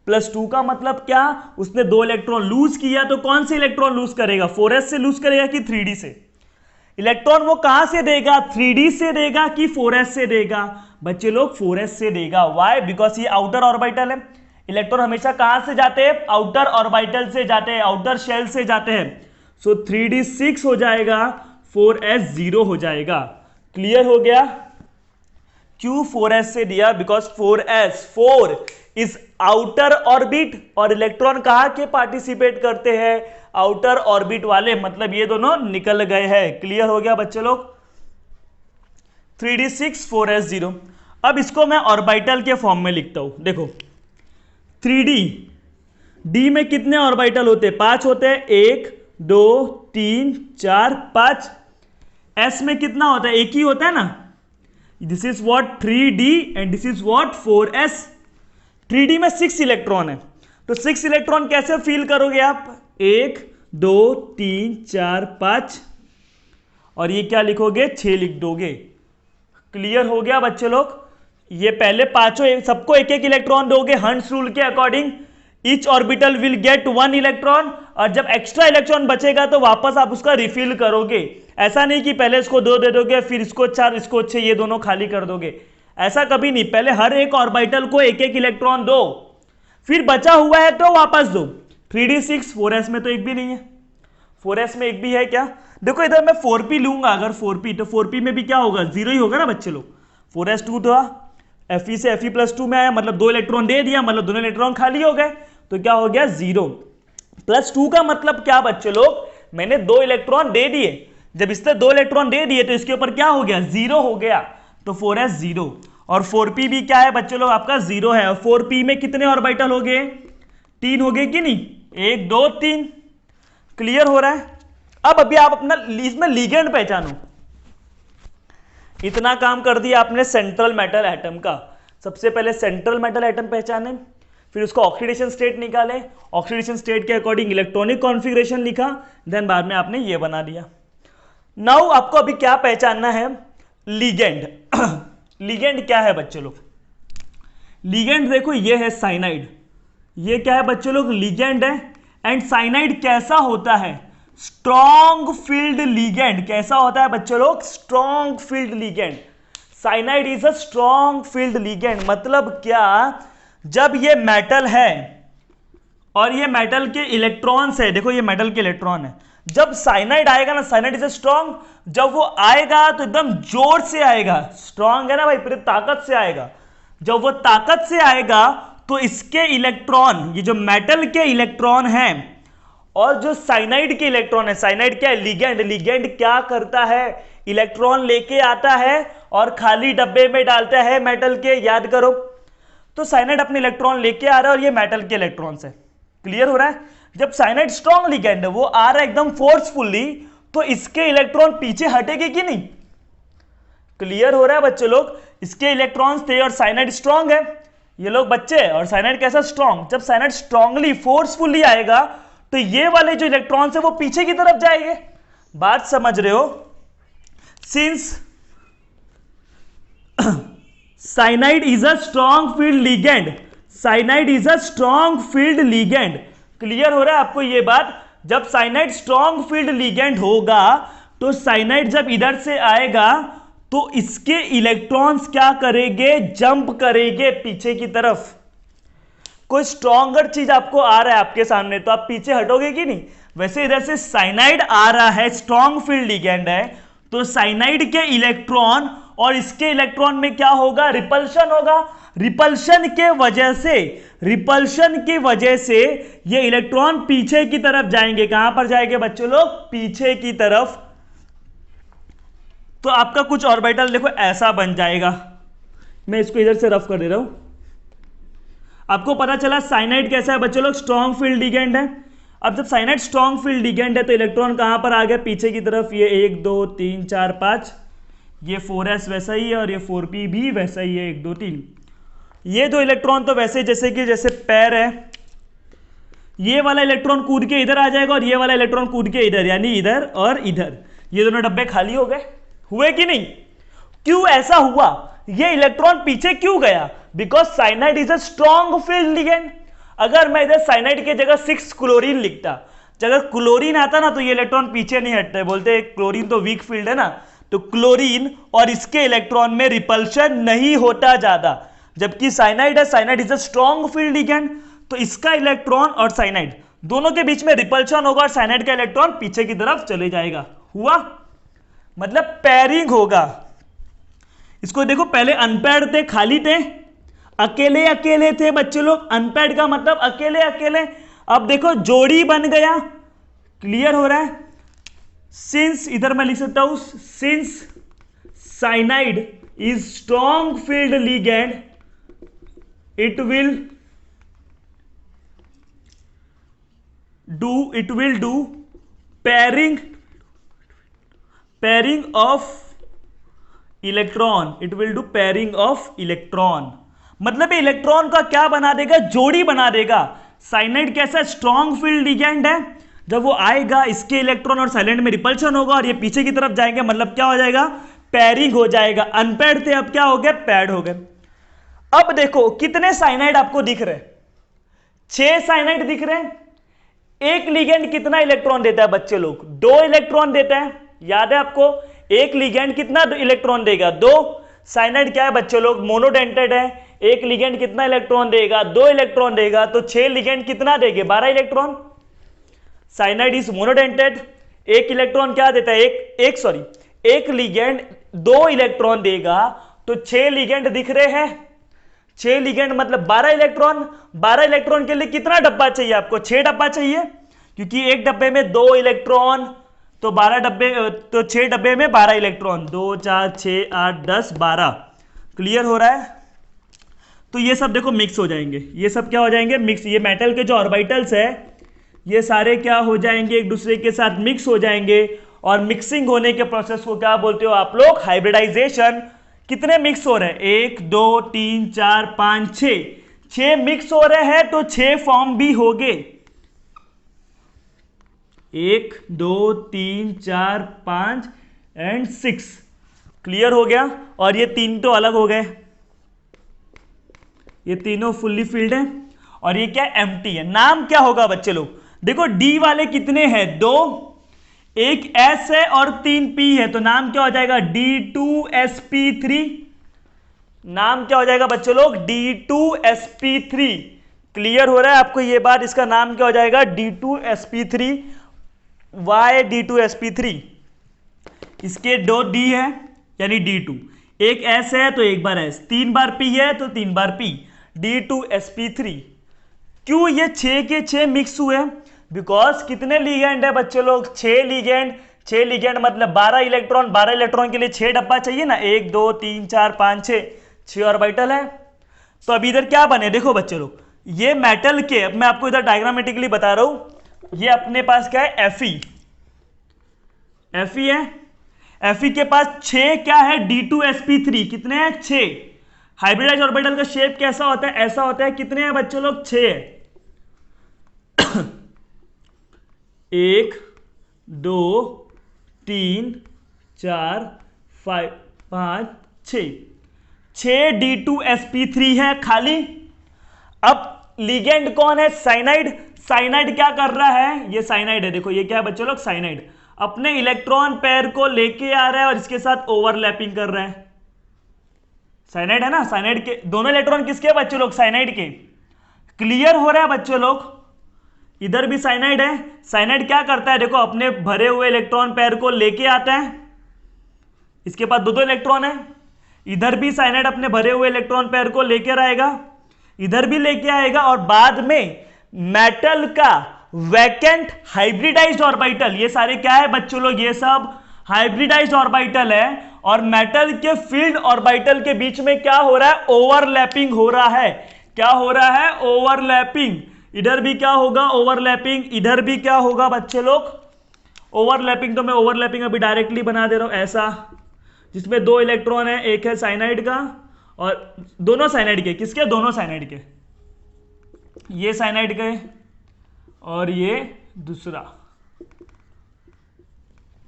+2 का मतलब क्या? उसने 2 इलेक्ट्रॉन लूज किया, तो कौन से इलेक्ट्रॉन लूज करेगा? 4s से लूज करेगा कि 3d से? इलेक्ट्रॉन वो कहां से देगा? 3d से देगा कि 4s से देगा? बच्चे लोग 4s से देगा। वाई? बिकॉज ये आउटर ऑर्बिटल है। इलेक्ट्रॉन हमेशा कहां से जाते हैं? आउटर ऑर्बिटल से जाते हैं, आउटर शेल से जाते हैं। सो 3d6 हो जाएगा, 4s 0 हो जाएगा। क्लियर हो गया? क्यों 4s से दिया? बिकॉज 4 इज आउटर ऑर्बिट, और इलेक्ट्रॉन कहां के पार्टिसिपेट करते हैं? आउटर ऑर्बिट वाले, मतलब ये दोनों निकल गए हैं। क्लियर हो गया बच्चे लोग? 3d6 4s 0। अब इसको मैं ऑर्बिटल के फॉर्म में लिखता हूं। देखो 3d, d में कितने ऑर्बिटल होते हैं? 5 होते हैं। 1 2 3 4 5। s में कितना होता है? एक ही होता है ना। This is what 3d and this is what 4s। 3d में 6 इलेक्ट्रॉन है, तो 6 इलेक्ट्रॉन कैसे फील करोगे आप? 1 2 3 4 5, और ये क्या लिखोगे? 6 लिख दोगे। क्लियर हो गया बच्चे लोग? ये पहले पांचों सबको एक एक इलेक्ट्रॉन दोगे हंट्स रूल के according. Each orbital will get 1 electron, और जब एक्स्ट्रा इलेक्ट्रॉन बचेगा तो वापस आप उसका रिफिल करोगे। ऐसा नहीं कि पहले इसको 2 दे दोगे, फिर इसको 4, इसको 6, ये दोनों खाली कर दोगे। ऐसा कभी नहीं। पहले हर एक ऑर्बिटल को एक एक इलेक्ट्रॉन दो, फिर बचा हुआ है तो वापस दो। 3d6 4s में तो एक भी नहीं है। 4s में एक भी है क्या? देखो इधर मैं 4p लूंगा, अगर 4p तो 4p में भी क्या होगा? 0 ही होगा ना बच्चे लोग। 4s2 था, Fe से Fe+2 में आया, मतलब 2 इलेक्ट्रॉन दे दिया, मतलब दोनों इलेक्ट्रॉन खाली हो गए, तो क्या हो गया? 0। +2 का मतलब क्या बच्चे लोग? मैंने 2 इलेक्ट्रॉन दे दिए, जब इसने 2 इलेक्ट्रॉन दे दिए तो इसके ऊपर क्या हो गया? 0 हो गया, तो 4s 0। और 4p भी क्या है बच्चे लोग? आपका 0 है। और 4p में कितने ऑर्बिटल हो गए? 3 हो गए कि नहीं? 1 2 3। क्लियर हो रहा है? अब अभी आप अपना इसमें लिगेंड पहचानो। इतना काम कर दिया आपने सेंट्रल मेटल एटम का। सबसे पहले सेंट्रल मेटल एटम पहचाने, फिर उसका ऑक्सीडेशन स्टेट निकाले, ऑक्सीडेशन स्टेट के अकॉर्डिंग इलेक्ट्रॉनिक कॉन्फ़िगरेशन लिखा, देन बाद में आपने ये बना दिया। नाउ आपको अभी क्या पहचानना है? लिगेंड। लिगेंड क्या है बच्चे लोग? लिगेंड देखो ये है साइनाइड। ये क्या है बच्चे लोग? लिगेंड है। एंड साइनाइड कैसा होता है? Strong field ligand. कैसा होता है बच्चे लोग? Strong field ligand. Cyanide is a strong field ligand. मतलब क्या? जब ये मेटल है और ये मेटल के इलेक्ट्रॉन्स है, देखो ये मेटल के इलेक्ट्रॉन है, जब साइनाइड आएगा ना, साइनाइड इज अ स्ट्रॉन्ग, जब वो आएगा तो एकदम जोर से आएगा। स्ट्रॉन्ग है ना भाई, पूरी ताकत से आएगा। जब वो ताकत से आएगा तो इसके इलेक्ट्रॉन, ये जो मेटल के इलेक्ट्रॉन हैं और जो साइनाइड के इलेक्ट्रॉन है, साइनाइड क्या है? लिगेंड। लिगेंड क्या करता है? इलेक्ट्रॉन लेके आता है और खाली डब्बे में डालता है मेटल के। याद करो, तो साइनाइड अपने इलेक्ट्रॉन लेके आ रहा है और ये मेटल के इलेक्ट्रॉन है। क्लियर हो रहा है? जब साइनाइड स्ट्रॉन्ग लिगेंड है, वो आ रहा है एकदम फोर्सफुली, तो इसके इलेक्ट्रॉन पीछे हटेंगे कि नहीं? क्लियर हो रहा है बच्चे लोग? इसके इलेक्ट्रॉन्स थे और साइनाइड स्ट्रॉन्ग है, ये लोग बच्चे, और साइनाइड कैसा? स्ट्रॉन्ग। जब साइनाइड स्ट्रॉन्गली फोर्सफुली आएगा तो ये वाले जो इलेक्ट्रॉन्स है वो पीछे की तरफ जाएंगे। बात समझ रहे हो? Since cyanide is a strong field ligand, cyanide is a strong field ligand. Clear हो रहा है आपको ये बात? जब साइनाइड स्ट्रॉन्ग फील्ड लिगेंड होगा तो साइनाइड जब इधर से आएगा तो इसके इलेक्ट्रॉन्स क्या करेंगे, जंप करेंगे पीछे की तरफ। कोई स्ट्रॉन्गर चीज आपको आ रहा है आपके सामने तो आप पीछे हटोगे कि नहीं? वैसे इधर से साइनाइड आ रहा है, स्ट्रॉन्ग फील्ड लिगेंड है, तो साइनाइड के इलेक्ट्रॉन और इसके इलेक्ट्रॉन में क्या होगा, रिपल्शन होगा। रिपल्शन की वजह से ये इलेक्ट्रॉन पीछे की तरफ जाएंगे। कहां पर जाएंगे बच्चों लोग? पीछे की तरफ। तो आपका कुछ ऑर्बिटल देखो ऐसा बन जाएगा। मैं इसको इधर से रफ कर दे रहा हूं। आपको पता चला साइनाइड कैसा है बच्चों लोग? स्ट्रॉन्ग फील्ड लिगेंड है। अब जब साइनाइड स्ट्रॉन्ग फील्ड लिगेंड है तो इलेक्ट्रॉन कहां पर आ गए, पीछे की तरफ। ये 1 2 3 4 5, ये 4s वैसा ही है और ये 4p भी वैसा ही है, 1 2 3। ये दो इलेक्ट्रॉन तो वैसे जैसे पैर है, ये वाला इलेक्ट्रॉन कूद के इधर आ जाएगा और ये वाला इलेक्ट्रॉन कूद के इधर, यानी इधर और इधर। ये दोनों डब्बे खाली हो गए, हुए कि नहीं? क्यों ऐसा हुआ? ये इलेक्ट्रॉन पीछे क्यों गया? Because cyanide is a strong field ligand. अगर मैं इधर साइनाइड की जगह 6 क्लोरीन लिखता, अगर क्लोरीन आता ना तो ये इलेक्ट्रॉन पीछे नहीं हटते, बोलते क्लोरीन तो वीक फील्ड है ना, तो क्लोरीन और इसके इलेक्ट्रॉन में रिपल्शन नहीं होता ज्यादा। जबकि साइनाइड है, cyanide is a strong field ligand, तो इसका इलेक्ट्रॉन और साइनाइड दोनों के बीच में रिपल्शन होगा और साइनाइड का इलेक्ट्रॉन पीछे की तरफ चले जाएगा। हुआ? मतलब पेयरिंग होगा। इसको देखो, पहले अनपेयर्ड थे, खाली थे, अकेले अकेले थे बच्चे लोग। अनपेयर्ड का मतलब अकेले अकेले। अब देखो जोड़ी बन गया। क्लियर हो रहा है? सिंस, इधर मैं लिख सकता हूं, since cyanide is strong field ligand, it will do pairing of electron, it will do pairing of electron. मतलब इलेक्ट्रॉन का क्या बना देगा, जोड़ी बना देगा। साइनाइड कैसा स्ट्रॉन्ग फील्ड लिगेंड है, जब वो आएगा इसके इलेक्ट्रॉन और साइनाइड में रिपल्शन होगा और ये पीछे की तरफ जाएंगे, मतलब क्या हो जाएगा, पेयरिंग हो जाएगा। अनपेयर्ड थे, अब क्या हो गए, पेयर्ड हो गए। अब देखो कितने साइनाइड आपको दिख रहे, 6 साइनाइड दिख रहे हैं। एक लिगेंड कितना इलेक्ट्रॉन देता है बच्चे लोग, 2 इलेक्ट्रॉन देता है। याद है आपको? एक लिगेंड कितना इलेक्ट्रॉन देगा, 2। साइनाइड क्या है बच्चे लोग, मोनोडेंटेड है। एक लिगेंड कितना इलेक्ट्रॉन देगा, 2 इलेक्ट्रॉन देगा, तो 6 लिगेंड कितना देंगे, 12 इलेक्ट्रॉन। साइनाइड इज मोनोडेंटेड, एक इलेक्ट्रॉन क्या देता है, एक लिगेंड 2 इलेक्ट्रॉन देगा, तो 6 लिगेंड दिख रहे हैं। 6 लिगेंड मतलब 12 इलेक्ट्रॉन। 12 इलेक्ट्रॉन के लिए कितना डब्बा चाहिए आपको, 6 डब्बा चाहिए, क्योंकि एक डब्बे में 2 इलेक्ट्रॉन, तो 12 डब्बे, तो 6 डब्बे में 12 इलेक्ट्रॉन, 2 4 6 8 10 12। क्लियर हो रहा है? तो ये सब देखो मिक्स हो जाएंगे, ये सब क्या हो जाएंगे, मिक्स। ये मेटल के जो ऑर्बिटल्स है ये सारे क्या हो जाएंगे, एक दूसरे के साथ मिक्स हो जाएंगे। और मिक्सिंग होने के प्रोसेस को क्या बोलते हो आप लोग, हाइब्रिडाइजेशन। कितने मिक्स हो रहे हैं, 1 2 3 4 5 6, 6 मिक्स हो रहे हैं, तो 6 फॉर्म भी हो गए। 1 2 3 4 5 एंड 6। क्लियर हो गया? और ये 3 तो अलग हो गए, ये तीनों फुल्ली फिल्ड है और ये क्या, एम्प्टी है। नाम क्या होगा बच्चे लोग, देखो डी वाले कितने हैं, 2, एक S है और 3 P है, तो नाम क्या हो जाएगा, D2sp3। नाम क्या हो जाएगा बच्चों लोग, D2sp3। क्लियर हो रहा है आपको ये बात? इसका नाम क्या हो जाएगा, D2sp3। Y D2sp3? इसके 2 D है यानी D2, एक S है तो एक बार S, 3 बार P है तो 3 बार P, D2sp3। क्यों ये 6 के 6 मिक्स हुए, बिकॉज कितने लिगेंड है बच्चे लोग, 6 लिगेंड। 6 लिगेंड मतलब 12 इलेक्ट्रॉन, 12 इलेक्ट्रॉन के लिए 6 डब्बा चाहिए ना, 1 2 3 4 5 6 ऑर्बिटल है। तो अभी इधर क्या बने, देखो बच्चे लोग, ये मेटल के, अब मैं आपको इधर डायग्रामेटिकली बता रहा हूं, ये अपने पास क्या है, Fe है। Fe के पास 6 क्या है, D2sp3। कितने हैं, 6। हाइब्रिडाइज ऑर्बिटल का शेप कैसा होता है, ऐसा होता है। कितने हैं बच्चों लोग, 6 है। 1 2 3 4 5 5 6 6 D2sp3 है खाली। अब लिगेंड कौन है? साइनाइड। साइनाइड क्या कर रहा है? ये साइनाइड है, देखो ये क्या है बच्चों लोग? साइनाइड अपने इलेक्ट्रॉन पेयर को लेके आ रहा है और इसके साथ ओवरलैपिंग कर रहा है। साइनाइड है ना, साइनाइड के दोनों इलेक्ट्रॉन किसके बच्चों लोग? साइनाइड के। क्लियर हो रहा है बच्चों लोग? इधर भी साइनाइड है। साइनाइड क्या करता है? देखो अपने भरे हुए इलेक्ट्रॉन पेयर को लेके आता है, इसके पास दो इलेक्ट्रॉन है। इधर भी साइनाइड अपने भरे हुए इलेक्ट्रॉन पेयर को लेकर आएगा, इधर भी लेके आएगा, और बाद में मेटल का वैकेंट हाइब्रिडाइज्ड ऑर्बिटल, ये सारे क्या है बच्चों लोग? ये सब हाइब्रिडाइज्ड ऑर्बिटल है। और मेटल के फील्ड ऑर्बिटल के बीच में क्या हो रहा है? ओवरलैपिंग हो रहा है। क्या हो रहा है? ओवरलैपिंग। इधर भी क्या होगा? ओवरलैपिंग। इधर भी क्या होगा बच्चे लोग? ओवरलैपिंग। तो मैं ओवरलैपिंग अभी डायरेक्टली बना दे रहा हूं ऐसा, जिसमें दो इलेक्ट्रॉन है, एक है साइनाइड का और दोनों साइनाइड के। किसके? दोनों साइनाइड के। ये साइनाइड के और ये दूसरा।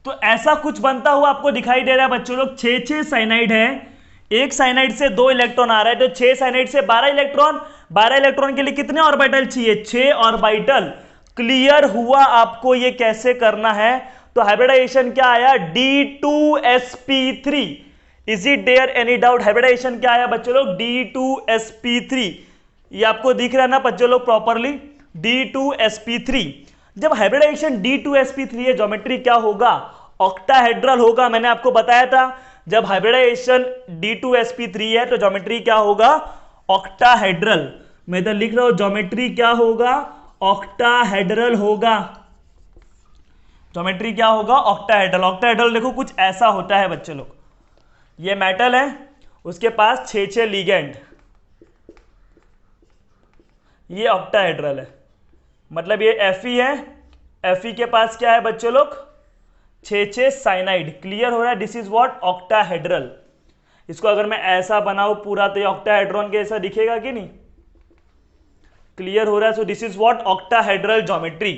तो ऐसा कुछ बनता हुआ आपको दिखाई दे रहा है बच्चों लोग। 6 साइनाइड है, एक साइनाइड से 2 इलेक्ट्रॉन आ रहा है, तो 6 साइनाइड से 12 इलेक्ट्रॉन। 12 इलेक्ट्रॉन के लिए कितने ऑर्बिटल चाहिए? 6 ऑर्बिटल। क्लियर हुआ आपको ये कैसे करना है? तो हाइब्रिडाइजेशन क्या आया? D2sp3। Is it there any doubt? Hybridisation क्या आया बच्चों लोग? D2sp3। ये आपको दिख रहा है ना बच्चों लोग प्रॉपरली? D2sp3। जब हाइब्रिडाइजेशन D2sp3 है, ज्योमेट्री क्या होगा? ऑक्टाहेड्रल होगा। मैंने आपको बताया था जब हाइब्रिडाइजेशन D2sp3 है तो ज्योमेट्री क्या होगा? ऑक्टाहेड्रल। मैं इधर लिख रहा हूं, ज्योमेट्री क्या होगा? ऑक्टाहेड्रल होगा। ज्योमेट्री क्या होगा? ऑक्टाहेड्रल। ऑक्टाहेड्रल देखो कुछ ऐसा होता है बच्चे लोग। ये मेटल है, उसके पास 6 लिगेंड, ये ऑक्टाहेड्रल है। मतलब ये Fe है, Fe के पास क्या है बच्चों लोग? 6 साइनाइड। क्लियर हो रहा है? This is what? ऑक्टाहेड्रल। इसको अगर मैं ऐसा बनाऊं पूरा तो ये ऑक्टाहेड्रॉन के ऐसा दिखेगा कि नहीं? क्लियर हो रहा है? So this is what? Octahedral geometry.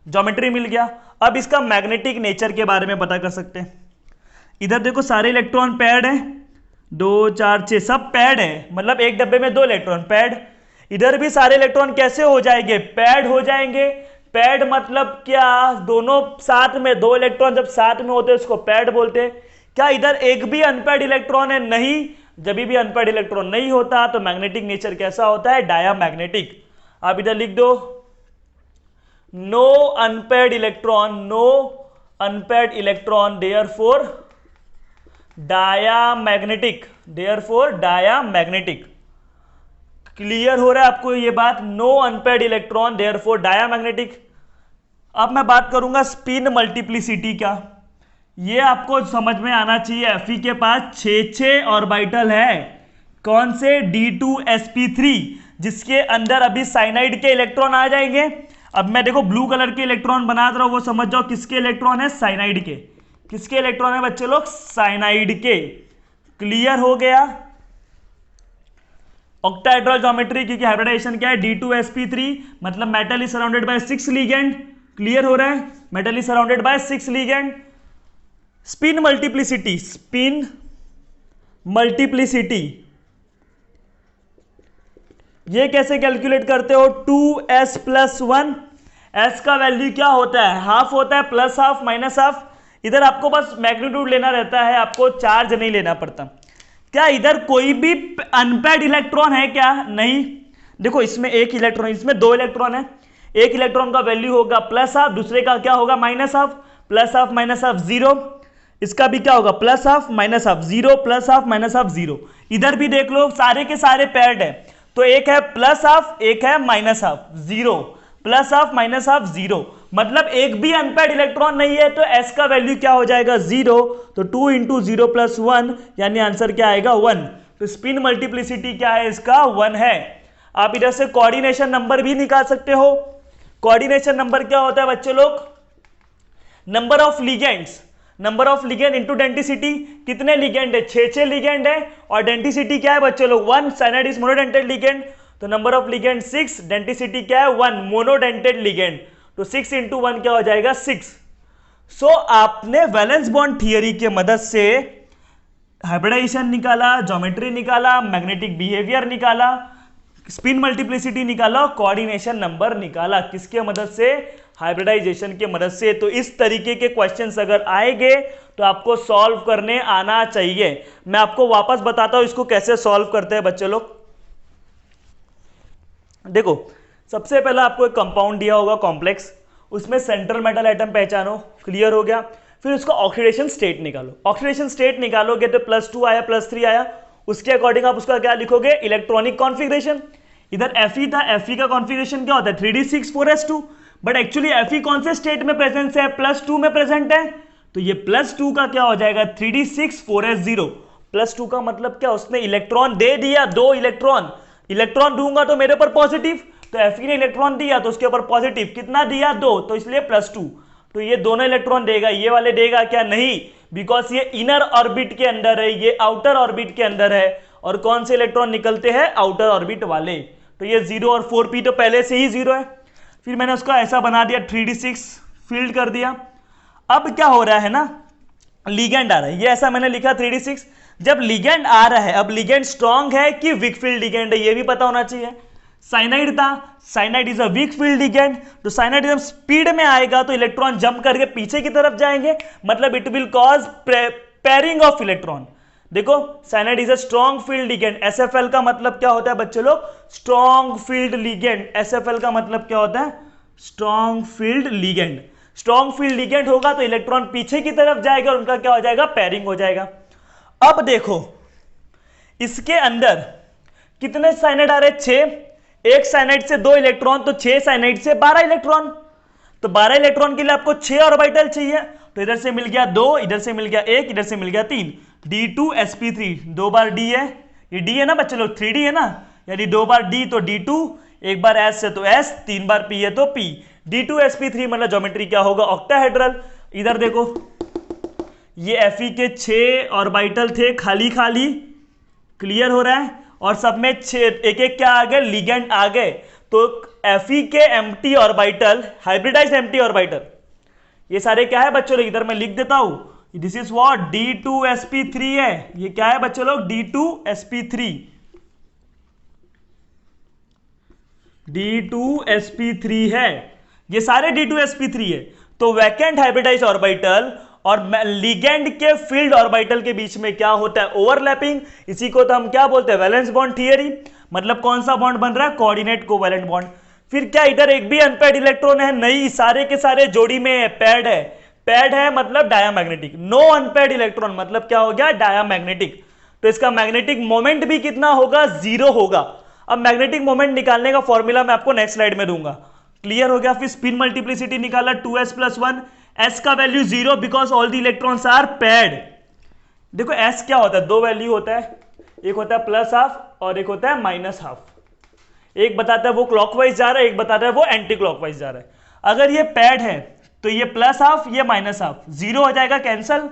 Geometry मिल गया। अब इसका मैग्नेटिक नेचर के बारे में पता कर सकते हैं। इधर देखो सारे इलेक्ट्रॉन पैड है, 2 4 6 सब पैड है, मतलब एक डब्बे में 2 इलेक्ट्रॉन पैड। इधर भी सारे इलेक्ट्रॉन कैसे हो जाएंगे? पैड हो जाएंगे। पैड मतलब क्या? दोनों साथ में 2 इलेक्ट्रॉन जब साथ में होते हैं उसको पैड बोलते हैं। क्या इधर एक भी अनपैड इलेक्ट्रॉन है? नहीं। जब भी अनपैड इलेक्ट्रॉन नहीं होता तो मैग्नेटिक नेचर कैसा होता है? डायामैग्नेटिक। आप इधर लिख दो, no unpaired electron, no unpaired electron, therefore diamagnetic, therefore diamagnetic. Clear हो रहा है आपको ये बात? No unpaired electron therefore diamagnetic. अब मैं बात करूंगा स्पिन मल्टीप्लिसिटी का। ये आपको समझ में आना चाहिए। Fe के पास 6 ऑर्बिटल है। कौन से? D2sp3, जिसके अंदर अभी साइनाइड के इलेक्ट्रॉन आ जाएंगे। अब मैं देखो ब्लू कलर के इलेक्ट्रॉन बना रहा हूं, वो समझ जाओ किसके इलेक्ट्रॉन है? साइनाइड के। किसके इलेक्ट्रॉन है बच्चे लोग? साइनाइड के। क्लियर हो गया? ऑक्टाहेड्रल ज्योमेट्री, क्योंकि हाइब्रिडाइजेशन क्या है? D2sp3, मतलब metal is surrounded by 6 ligand. Clear हो रहा है? Metal is surrounded by 6 ligand. Spin multiplicity, spin multiplicity ये कैसे कैलकुलेट करते हो? 2s + 1। s का वैल्यू क्या होता है? हाफ होता है, प्लस हाफ, माइनस हाफ। इधर आपको बस मैग्नीट्यूड लेना रहता है, आपको चार्ज नहीं लेना पड़ता। क्या इधर कोई भी अनपैड इलेक्ट्रॉन है क्या? नहीं। देखो इसमें एक इलेक्ट्रॉन, इसमें 2 इलेक्ट्रॉन है। एक इलेक्ट्रॉन का वैल्यू होगा प्लस हाफ, दूसरे का क्या होगा? Minus half. Plus half minus half 0। इसका भी क्या होगा? Plus half minus half 0, plus half minus half 0। इधर भी देख लो सारे के सारे पैड है, तो एक है प्लस हाफ, एक है minus half, 0। Plus half minus half 0, मतलब एक भी अनपैड इलेक्ट्रॉन नहीं है, तो s का वैल्यू क्या हो जाएगा? 0। तो 2 × 0 + 1, यानी आंसर क्या आएगा? 1। तो स्पिन मल्टीप्लिसिटी क्या है इसका? 1 है। आप इधर से कोऑर्डिनेशन नंबर भी निकाल सकते हो। कोऑर्डिनेशन नंबर क्या होता है बच्चे लोग? Number of ligands, number of ligand into density. कितने लिगेंड है? 6 लिगेंड है, और डेंसिटी क्या है बच्चे लोग? 1। साइनाइड इज मोनोडेंटेड लिगेंड, तो नंबर ऑफ लिगेंड 6, डेंसिटी क्या है? 1, मोनोडेंटेड लिगेंड, तो 6 × 1 क्या हो जाएगा? 6। सो आपने वैलेंस बॉन्ड थियरी के मदद से हाइब्रिडाइजेशन निकाला, ज्योमेट्री निकाला, मैग्नेटिक बिहेवियर निकाला, स्पिन मल्टीप्लिसिटी निकाला, कोऑर्डिनेशन नंबर निकाला। किसके मदद से? हाइब्रिडाइजेशन के मदद से। तो इस तरीके के क्वेश्चंस अगर आएंगे तो आपको सॉल्व करने आना चाहिए। मैं आपको वापस बताता हूं इसको कैसे सॉल्व करते हैं बच्चे लोग। देखो, सबसे पहला आपको एक कंपाउंड दिया होगा कॉम्प्लेक्स, उसमें सेंट्रल मेटल एटम पहचानो, क्लियर हो गया। फिर उसका ऑक्सीडेशन स्टेट निकालो। ऑक्सीडेशन स्टेट निकालोगे तो +2 आया, +3 आया, उसके अकॉर्डिंग आप उसका क्या लिखोगे? Electronic configuration. इधर Fe था, Fe का कॉन्फ़िगरेशन क्या होता है? 3d6 4s2। But actually Fe कौन से स्टेट में प्रेजेंट है? +2 में प्रेजेंट है, तो ये +2 का क्या हो जाएगा? 3d6 4s0। +2 का मतलब क्या? उसने इलेक्ट्रॉन दे दिया, 2 इलेक्ट्रॉन। इलेक्ट्रॉन दूंगा तो मेरे ऊपर पॉजिटिव, तो Fe ने इलेक्ट्रॉन दिया तो उसके ऊपर पॉजिटिव कितना दिया? 2, तो इसलिए +2। तो ये दोनों इलेक्ट्रॉन देगा, ये वाले देगा क्या? नहीं, बिकॉज ये इनर ऑर्बिट के अंदर है, ये आउटर ऑर्बिट के अंदर है। और कौन से इलेक्ट्रॉन निकलते हैं? आउटर ऑर्बिट वाले। तो ये 0 और 4p तो पहले से ही 0 है। फिर मैंने उसका ऐसा बना दिया, 3d6 फील्ड कर दिया। अब क्या हो रहा है ना, लिगेंड आ रहा है, ये ऐसा मैंने लिखा 3d6। जब लिगेंड आ रहा है, अब लिगेंड स्ट्रॉन्ग है कि वीक फील्ड लिगेंड है, ये भी पता होना चाहिए। साइनाइड था, cyanide is a week field ligand. तो साइनाइड जब स्पीड में आएगा तो इलेक्ट्रॉन जंप करके पीछे की तरफ जाएंगे, मतलब it will cause pairing of electron. देखो, cyanide is a strong field ligand. SFL का मतलब क्या होता है बच्चे लोग? Strong field ligand. SFL का मतलब क्या होता है? Strong field ligand. Strong field ligand होगा तो इलेक्ट्रॉन पीछे की तरफ जाएगा और उनका क्या हो जाएगा? पेयरिंग हो जाएगा। अब देखो, इसके अंदर कितने साइनाइड आ रहे? 6। एक साइनाइड से 2 इलेक्ट्रॉन, तो 6 साइनाइड से 12 इलेक्ट्रॉन। तो 12 इलेक्ट्रॉन के लिए आपको 6 ऑर्बिटल चाहिए। तो इधर से मिल गया 2, इधर से मिल गया 1, इधर से मिल गया 3। D2sp3, 2 बार D है, ये D है ना बच्चे लोग, 3D है ना, यानी 2 बार D तो D2, 1 बार S है तो S, 3 बार P है तो P। D2sp3 मतलब ज्योमेट्री क्या होगा? ऑक्टाहेड्रल। इधर देखो, ये Fe के 6 ऑर्बिटल थे, खाली खाली, क्लियर हो रहा है, और सब में 6 एक एक क्या आ गए? लिगेंड आ गए। तो Fe के empty orbital, hybridised empty orbital, ये सारे क्या है बच्चों लोग? इधर मैं लिख देता हूं, दिस इज व्हाट? D2sp3 है। ये क्या है बच्चों लोग? D2sp3। D2sp3 है, ये सारे D2sp3 है। तो वैकेंट हाइब्रिडाइज्ड ऑर्बिटल और लिगेंड के फील्ड ऑर्बिटल के बीच में क्या होता है? ओवरलैपिंग। इसी को तो हम क्या बोलते हैं? Valence bond theory. मतलब कौन सा बॉन्ड बन रहा है? Coordinate covalent bond. फिर क्या इधर एक भी अनपेयर्ड इलेक्ट्रॉन है? नहीं, सारे के सारे जोड़ी में पेयर्ड है। पेयर्ड है मतलब डायामैग्नेटिक। नो अनपेयर्ड इलेक्ट्रॉन मतलब क्या हो गया? डायामैग्नेटिक। तो इसका मैग्नेटिक मोमेंट भी कितना होगा? 0 होगा। अब मैग्नेटिक मोमेंट निकालने का फॉर्मूला मैं आपको नेक्स्ट स्लाइड में दूंगा। क्लियर हो गया? फिर स्पिन मल्टीप्लिसिटी निकाला, 2s + 1। S का value 0 because all the electrons are paired. देखो S क्या होता है? 2 वैल्यू होता है, एक होता है +½ और एक होता है -½ एक बताता है वो क्लॉकवाइज जा रहा है, एक बताता है वो एंटी क्लॉकवाइज जा रहा है। अगर ये पेयर्ड है तो ये +½ ये -½ 0 हो जाएगा, कैंसल।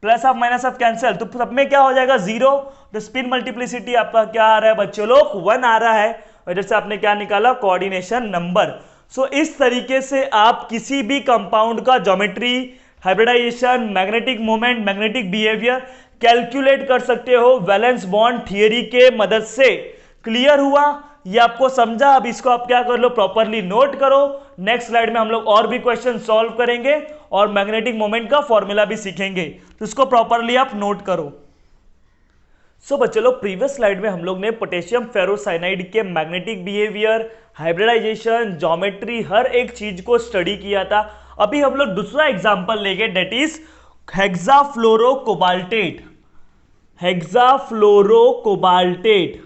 +½ -½ कैंसल, तो सब में क्या हो जाएगा? 0। तो स्पिन मल्टीप्लिसिटी आपका क्या आ रहा है बच्चों लोग? 1 आ रहा है। और जैसे आपने क्या निकाला? Coordination number. सो इस तरीके से आप किसी भी कंपाउंड का geometry, hybridisation, magnetic moment, magnetic behaviour calculate कर सकते हो वैलेंस बॉन्ड थियरी के मदद से। क्लियर हुआ? ये आपको समझा? अब इसको आप क्या कर लो? प्रॉपरली नोट करो। नेक्स्ट स्लाइड में हम लोग और भी क्वेश्चन सॉल्व करेंगे और मैग्नेटिक मोमेंट का फॉर्मूला भी सीखेंगे, तो इसको प्रॉपरली आप नोट करो। सो बच्चों लोग, प्रीवियस स्लाइड में हम लोग ने पोटेशियम फेरोसाइनाइड के मैग्नेटिक बिहेवियर, हाइब्रिडाइजेशन, ज्योमेट्री, हर एक चीज को स्टडी किया था। अभी हम लोग दूसरा एग्जांपल लेंगे, डेट इज हेक्साफ्लोरोकोबाल्टेट। हेक्साफ्लोरोकोबाल्टेट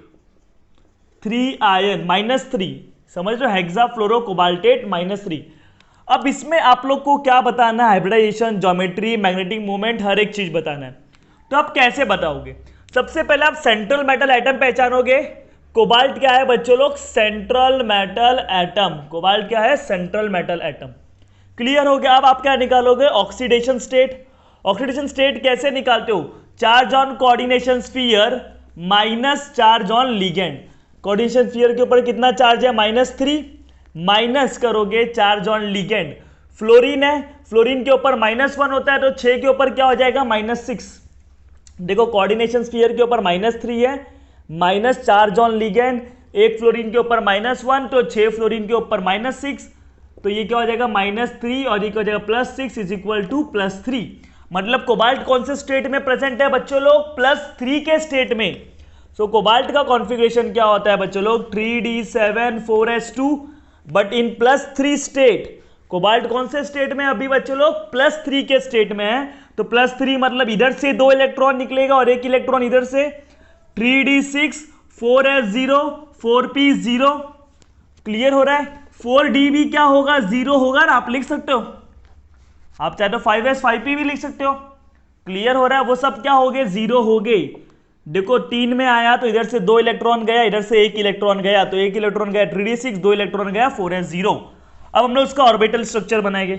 3 आयन -3, समझ लो, हेक्साफ्लोरोकोबाल्टेट -3। अब इसमें आप लोग को क्या बताना है? हाइब्रिडाइजेशन, ज्योमेट्री, मैग्नेटिक मूवमेंट, हर एक चीज बताना है। तो आप कैसे बताओगे? सबसे पहले आप सेंट्रल मेटल एटम पहचानोगे। कोबाल्ट क्या है बच्चों लोग? Central metal atom. कोबाल्ट क्या है? Central metal atom. क्लियर हो गया? अब आप क्या निकालोगे? Oxidation state. ऑक्सीडेशन स्टेट कैसे निकालते हो? Charge on coordination sphere minus charge on ligand. Coordination sphere के ऊपर कितना चार्ज है? -3, माइनस करोगे चार्ज ऑन लिगेंड। फ्लोरीन है, फ्लोरीन के ऊपर -1 होता है, तो 6 के ऊपर क्या हो जाएगा? -6। देखो कोऑर्डिनेशन स्फीयर के ऊपर -3 है, -4 जॉन लिगेंड, एक फ्लोरीन के ऊपर -1, तो 6 फ्लोरीन के ऊपर -6, तो ये क्या हो जाएगा -3 और ये क्या हो जाएगा +6 इज इक्वल टू +3। मतलब कोबाल्ट कौन से स्टेट में प्रेजेंट है बच्चों लोग? +3 के स्टेट में। सो कोबाल्ट का कॉन्फ़िगरेशन क्या होता है बच्चों लोग? 3d7 4s2, but in +3 state. Cobalt कौन से स्टेट में अभी बच्चों लोग? +3 के स्टेट में है। तो +3 मतलब इधर से 2 इलेक्ट्रॉन निकलेगा और 1 इलेक्ट्रॉन इधर से। 3d6 4s0 4p0। क्लियर हो रहा है? 4d भी क्या होगा? 0 होगा ना, आप लिख सकते हो। आप चाहे तो 5s 5p भी लिख सकते हो। क्लियर हो रहा है? वो सब क्या हो गए? 0 हो गए। देखो 3 में आया तो इधर से 2 इलेक्ट्रॉन गया, इधर से 1 इलेक्ट्रॉन गया, तो 1 इलेक्ट्रॉन गया 3d6, 2 इलेक्ट्रॉन गया 4s0। अब हम लोग उसका ऑर्बिटल स्ट्रक्चर बनाएंगे।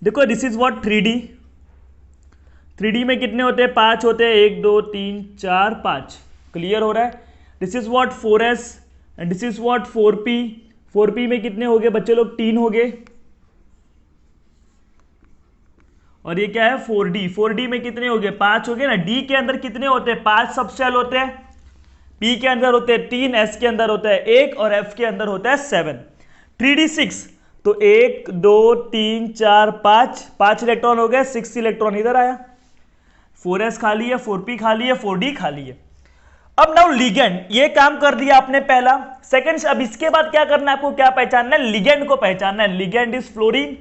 देखो this is what 3d। 3d में कितने होते हैं? 5 होते हैं, 1 2 3 4 5। क्लियर हो रहा है? This is what 4s and this is what 4p। 4p में कितने हो गए बच्चे लोग? 3 हो गए। और ये क्या है? 4d। 4d में कितने हो गए? 5 हो गए ना। d के अंदर कितने होते हैं? 5 सबशेल होते हैं। p के अंदर होते हैं 3, s के अंदर होता है 1 और f के अंदर होता है 7। 3d6 तो 1 2 3 4 5 इलेक्ट्रॉन हो गए, 6 इलेक्ट्रॉन इधर आया। 4s खाली है, 4p खाली है, 4d खाली है। अब नाउ लिगेंड, ये काम कर दिया आपने पहला। सेकंड, अब इसके बाद क्या करना है आपको? क्या पहचानना है? लिगेंड को पहचानना है। Ligand is fluorine.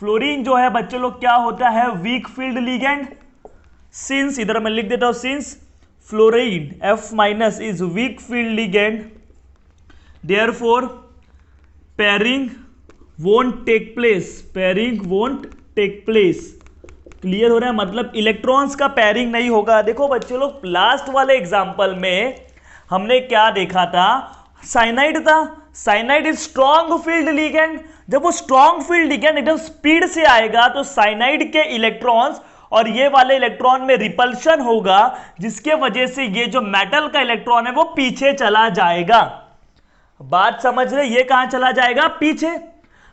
फ्लोरीन जो है बच्चों लोग क्या होता है? Week field ligand. सिंस, इधर मैं लिख देता हूं, since fluorine F- is weak field ligand, therefore pairing won't take place. Pairing won't take place. Clear हो रहा है? मतलब इलेक्ट्रॉन्स का पेयरिंग नहीं होगा। देखो बच्चों लोग लास्ट वाले एग्जांपल में हमने क्या देखा था? साइनाइड था। Cyanide is strong field ligand. जब वो स्ट्रॉन्ग फील्ड लिगेंड एकदम स्पीड से आएगा तो साइनाइड के इलेक्ट्रॉन्स और ये वाले इलेक्ट्रॉन में रिपल्शन होगा, जिसके वजह से ये जो मेटल का इलेक्ट्रॉन है वो पीछे चला जाएगा। बात समझ रहे? ये कहां चला जाएगा? पीछे।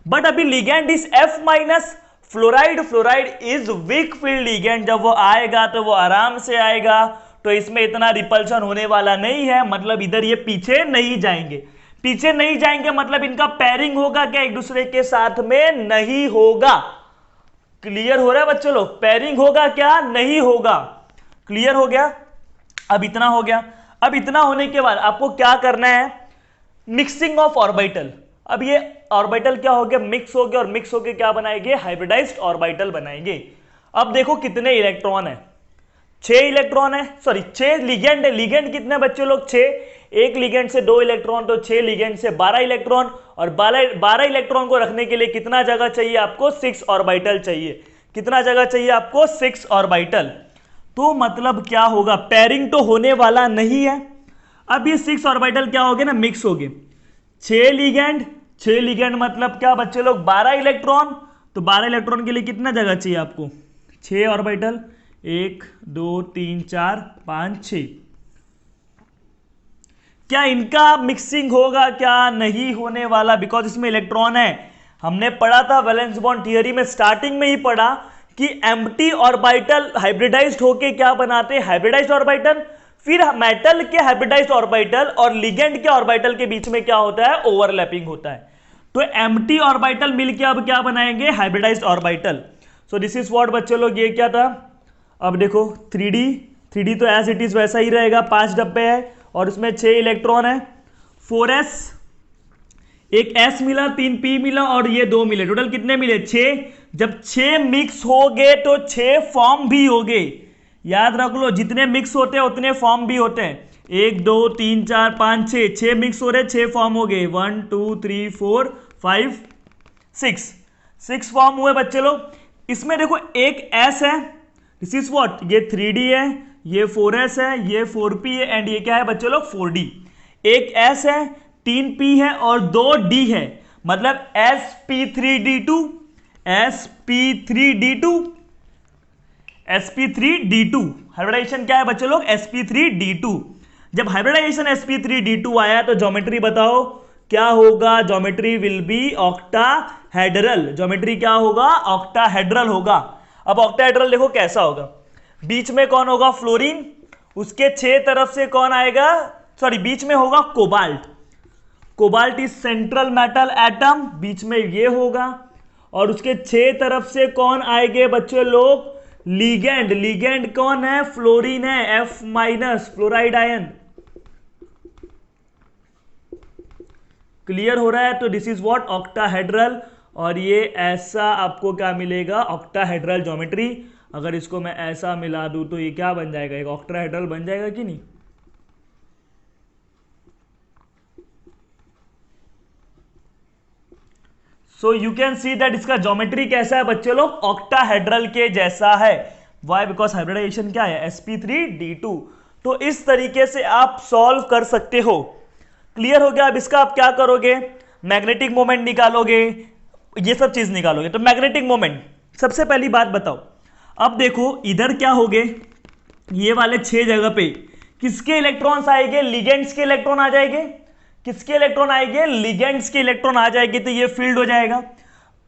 बट अभी ligand is F-। Fluoride, fluoride is weak field ligand. जब वो आएगा तो वो आराम से आएगा, तो इसमें इतना रिपल्शन होने वाला नहीं है। मतलब इधर ये पीछे नहीं जाएंगे। पीछे नहीं जाएंगे मतलब इनका पेयरिंग होगा क्या? एक दूसरे के साथ में नहीं होगा। क्लियर हो रहा है बच्चों लोग? पेयरिंग होगा क्या? नहीं होगा। क्लियर हो गया? अब इतना हो गया। अब इतना होने के बाद आपको क्या करना है? Mixing of orbital. अब ये ऑर्बिटल क्या हो गया? मिक्स हो गया, और मिक्स होकर क्या बनाएंगे? हाइब्रिडाइज्ड ऑर्बिटल बनाएंगे। अब देखो कितने इलेक्ट्रॉन है? 6 इलेक्ट्रॉन है, सॉरी 6 लिगेंड है। लिगेंड कितने बच्चे लोग? 6। एक लिगेंड से 2 इलेक्ट्रॉन, तो 6 लिगेंड से 12 इलेक्ट्रॉन। और 12 इलेक्ट्रॉन को रखने के लिए कितना जगह चाहिए आपको? 6 ऑर्बिटल चाहिए। कितना जगह चाहिए आपको? 6 ऑर्बिटल। तो मतलब क्या होगा? पेयरिंग तो होने वाला नहीं है। अब ये 6 ऑर्बिटल क्या हो गए ना? मिक्स हो गए। 6 लिगेंड, 6 लिगेंड मतलब क्या बच्चे लोग? 12 इलेक्ट्रॉन। तो 12 इलेक्ट्रॉन के लिए कितना जगह चाहिए आपको? 6 ऑर्बिटल, 1 2 3 4 5 6। क्या इनका मिक्सिंग होगा? क्या नहीं होने वाला, बिकॉज इसमें इलेक्ट्रॉन है। हमने पढ़ा था वैलेंस बॉन्ड थियरी में, स्टार्टिंग में ही पढ़ा कि एम्प्टी ऑर्बिटल हाइब्रिडाइज्ड होके क्या बनाते हैं? Hybridised orbital. फिर मेटल के हाइब्रिडाइज्ड ऑर्बिटल और लिगेंड के ऑर्बिटल के बीच में क्या होता है? ओवरलैपिंग होता है। तो एम्प्टी ऑर्बिटल मिलके अब क्या बनाएंगे? Hybridised orbital. So this is what बच्चे लोग, ये क्या था? अब देखो 3D तो एज इट इज वैसा ही रहेगा। 5 डब्बे है और उसमें 6 इलेक्ट्रॉन है। 4s, एक s मिला, 3 p मिला और ये 2 मिले। टोटल कितने मिले? 6। जब 6 मिक्स हो गए तो 6 फॉर्म भी हो गए। याद रख लो, जितने मिक्स होते हैं उतने फॉर्म भी होते हैं। 1 2 3 4 5 6, 6 मिक्स हो रहे, 6 फॉर्म हो गए। 1 2 3 4 5 6 फॉर्म हुए बच्चे लोग। इसमें देखो एक s है, दिस इज व्हाट, ये 3D है, ये 4s है, ये 4p है एंड ये क्या है बच्चे लोग? 4d। एक s है, 3 p है और 2 d है, मतलब sp3d2, sp3d2, sp3d2। हाइब्रिडाइजेशन क्या है बच्चे लोग? sp3d2। जब हाइब्रिडाइजेशन sp3d2 आया तो ज्योमेट्री बताओ क्या होगा? Geometry will be octahedral. Geometry क्या होगा? ऑक्टाहेड्रल होगा। अब ऑक्टाहेड्रल देखो कैसा होगा। बीच में कौन होगा? फ्लोरीन। उसके 6 तरफ से कौन आएगा? सॉरी, बीच में होगा cobalt. Cobalt is central metal atom, बीच में ये होगा। और उसके 6 तरफ से कौन आएंगे बच्चे लोग? लीगेंड। लीगेंड कौन है? फ्लोरीन है, F- फ्लोराइड आयन। क्लियर हो रहा है? तो दिस इज व्हाट? ऑक्टाहेड्रल। और ये ऐसा आपको क्या मिलेगा? Octahedral geometry. अगर इसको मैं ऐसा मिला दूं तो ये क्या बन जाएगा? एक ऑक्टाहेड्रल बन जाएगा कि नहीं? So you can see that इसका ज्योमेट्री कैसा है बच्चे लोग? ऑक्टाहेड्रल के जैसा है। वाई? बिकॉज हाइब्रिडाइजेशन क्या है? sp3d2। तो इस तरीके से आप सॉल्व कर सकते हो। क्लियर हो गया? अब इसका आप क्या करोगे? मैग्नेटिक मोमेंट निकालोगे, ये सब चीज निकालोगे। तो मैग्नेटिक मोमेंट, सबसे पहली बात बताओ। अब देखो इधर क्या हो गए, ये वाले 6 जगह पे किसके इलेक्ट्रॉन्स आएंगे? लिगेंड्स के इलेक्ट्रॉन आ जाएंगे। किसके इलेक्ट्रॉन आएंगे? लिगेंड्स के इलेक्ट्रॉन आ जाएंगे, तो ये फील्ड हो जाएगा।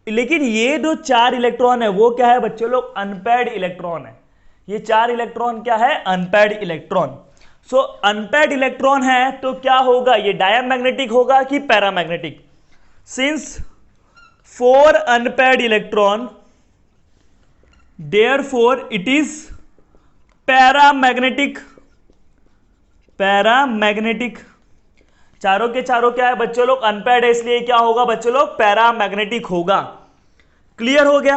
लेकिन ये जो 4 इलेक्ट्रॉन है वो क्या है बच्चों लोग? अनपेयर्ड इलेक्ट्रॉन है। ये 4 इलेक्ट्रॉन क्या है? Unpaired electron. So unpaired electron है तो क्या होगा? ये डायमैग्नेटिक होगा कि paramagnetic? Since 4 unpaired electron, therefore it is paramagnetic. Paramagnetic. चारों के चारों क्या है बच्चों लोग? अनपेयर्ड है, इसलिए क्या होगा बच्चों लोग? पैरामैग्नेटिक होगा। क्लियर हो गया?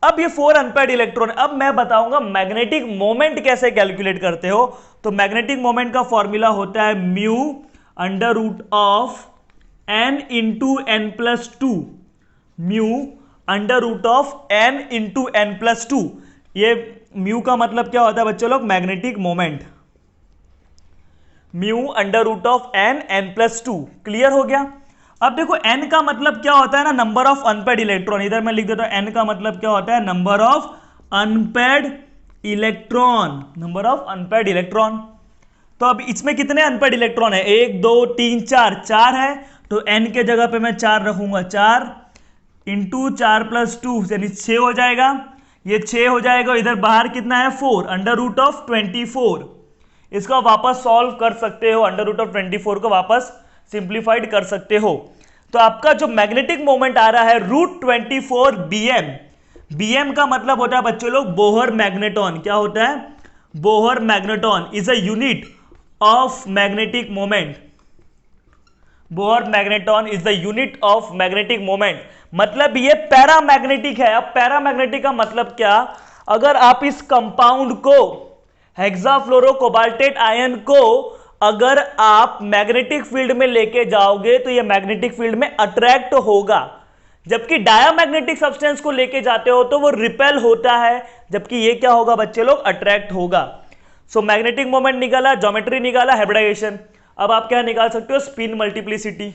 अब ये 4 अनपेयर्ड इलेक्ट्रॉन, अब मैं बताऊंगा मैग्नेटिक मोमेंट कैसे कैलकुलेट करते हो। तो मैग्नेटिक मोमेंट का फॉर्मूला होता है mu under root of n into n plus two. Mu under root of n into n plus two. ये म्यू का मतलब क्या होता है बच्चों लोग? Magnetic moment. Mu under root of n plus two. Clear हो गया? अब देखो n का मतलब क्या होता है ना? Number of unpaired electron. इधर मैं लिख देता हूं n का मतलब क्या होता है? Number of unpaired electron. Number of unpaired electron. तो अब इसमें कितने अनपेयर्ड इलेक्ट्रॉन है? 1 2 3 4, 4 है। तो n के जगह पे मैं 4 रखूंगा। 4 इंटू 4 प्लस 2 यानी 6 हो जाएगा। ये 6 हो जाएगा। इधर बाहर कितना है? 4 अंडर रूट ऑफ 24। इसको वापस सॉल्व कर सकते हो। अंडर रूट ऑफ 24 को वापस सिंप्लीफाइड कर सकते हो। तो आपका जो मैग्नेटिक मोमेंट आ रहा है √24 bm। bm का मतलब होता है बच्चों लोग बोहर मैग्नेटॉन। क्या होता है? Bohr magneton is a unit of magnetic moment. Bohr magneton is the unit of magnetic moment. मतलब ये पैरामैग्नेटिक है। अब पैरामैग्नेटिक का मतलब क्या? अगर आप इस कंपाउंड को, हेक्साफ्लोरोकोबाल्टेट आयन को, अगर आप मैग्नेटिक फील्ड में लेके जाओगे तो ये मैग्नेटिक फील्ड में अट्रैक्ट होगा। जबकि डायमैग्नेटिक सब्सटेंस को लेके जाते हो तो वो रिपेल होता है, जबकि ये क्या होगा बच्चे लोग? अट्रैक्ट होगा। सो मैग्नेटिक मोमेंट निकाला, ज्योमेट्री निकाला, हाइब्रिडाइजेशन। अब आप क्या निकाल सकते हो? Spin multiplicity.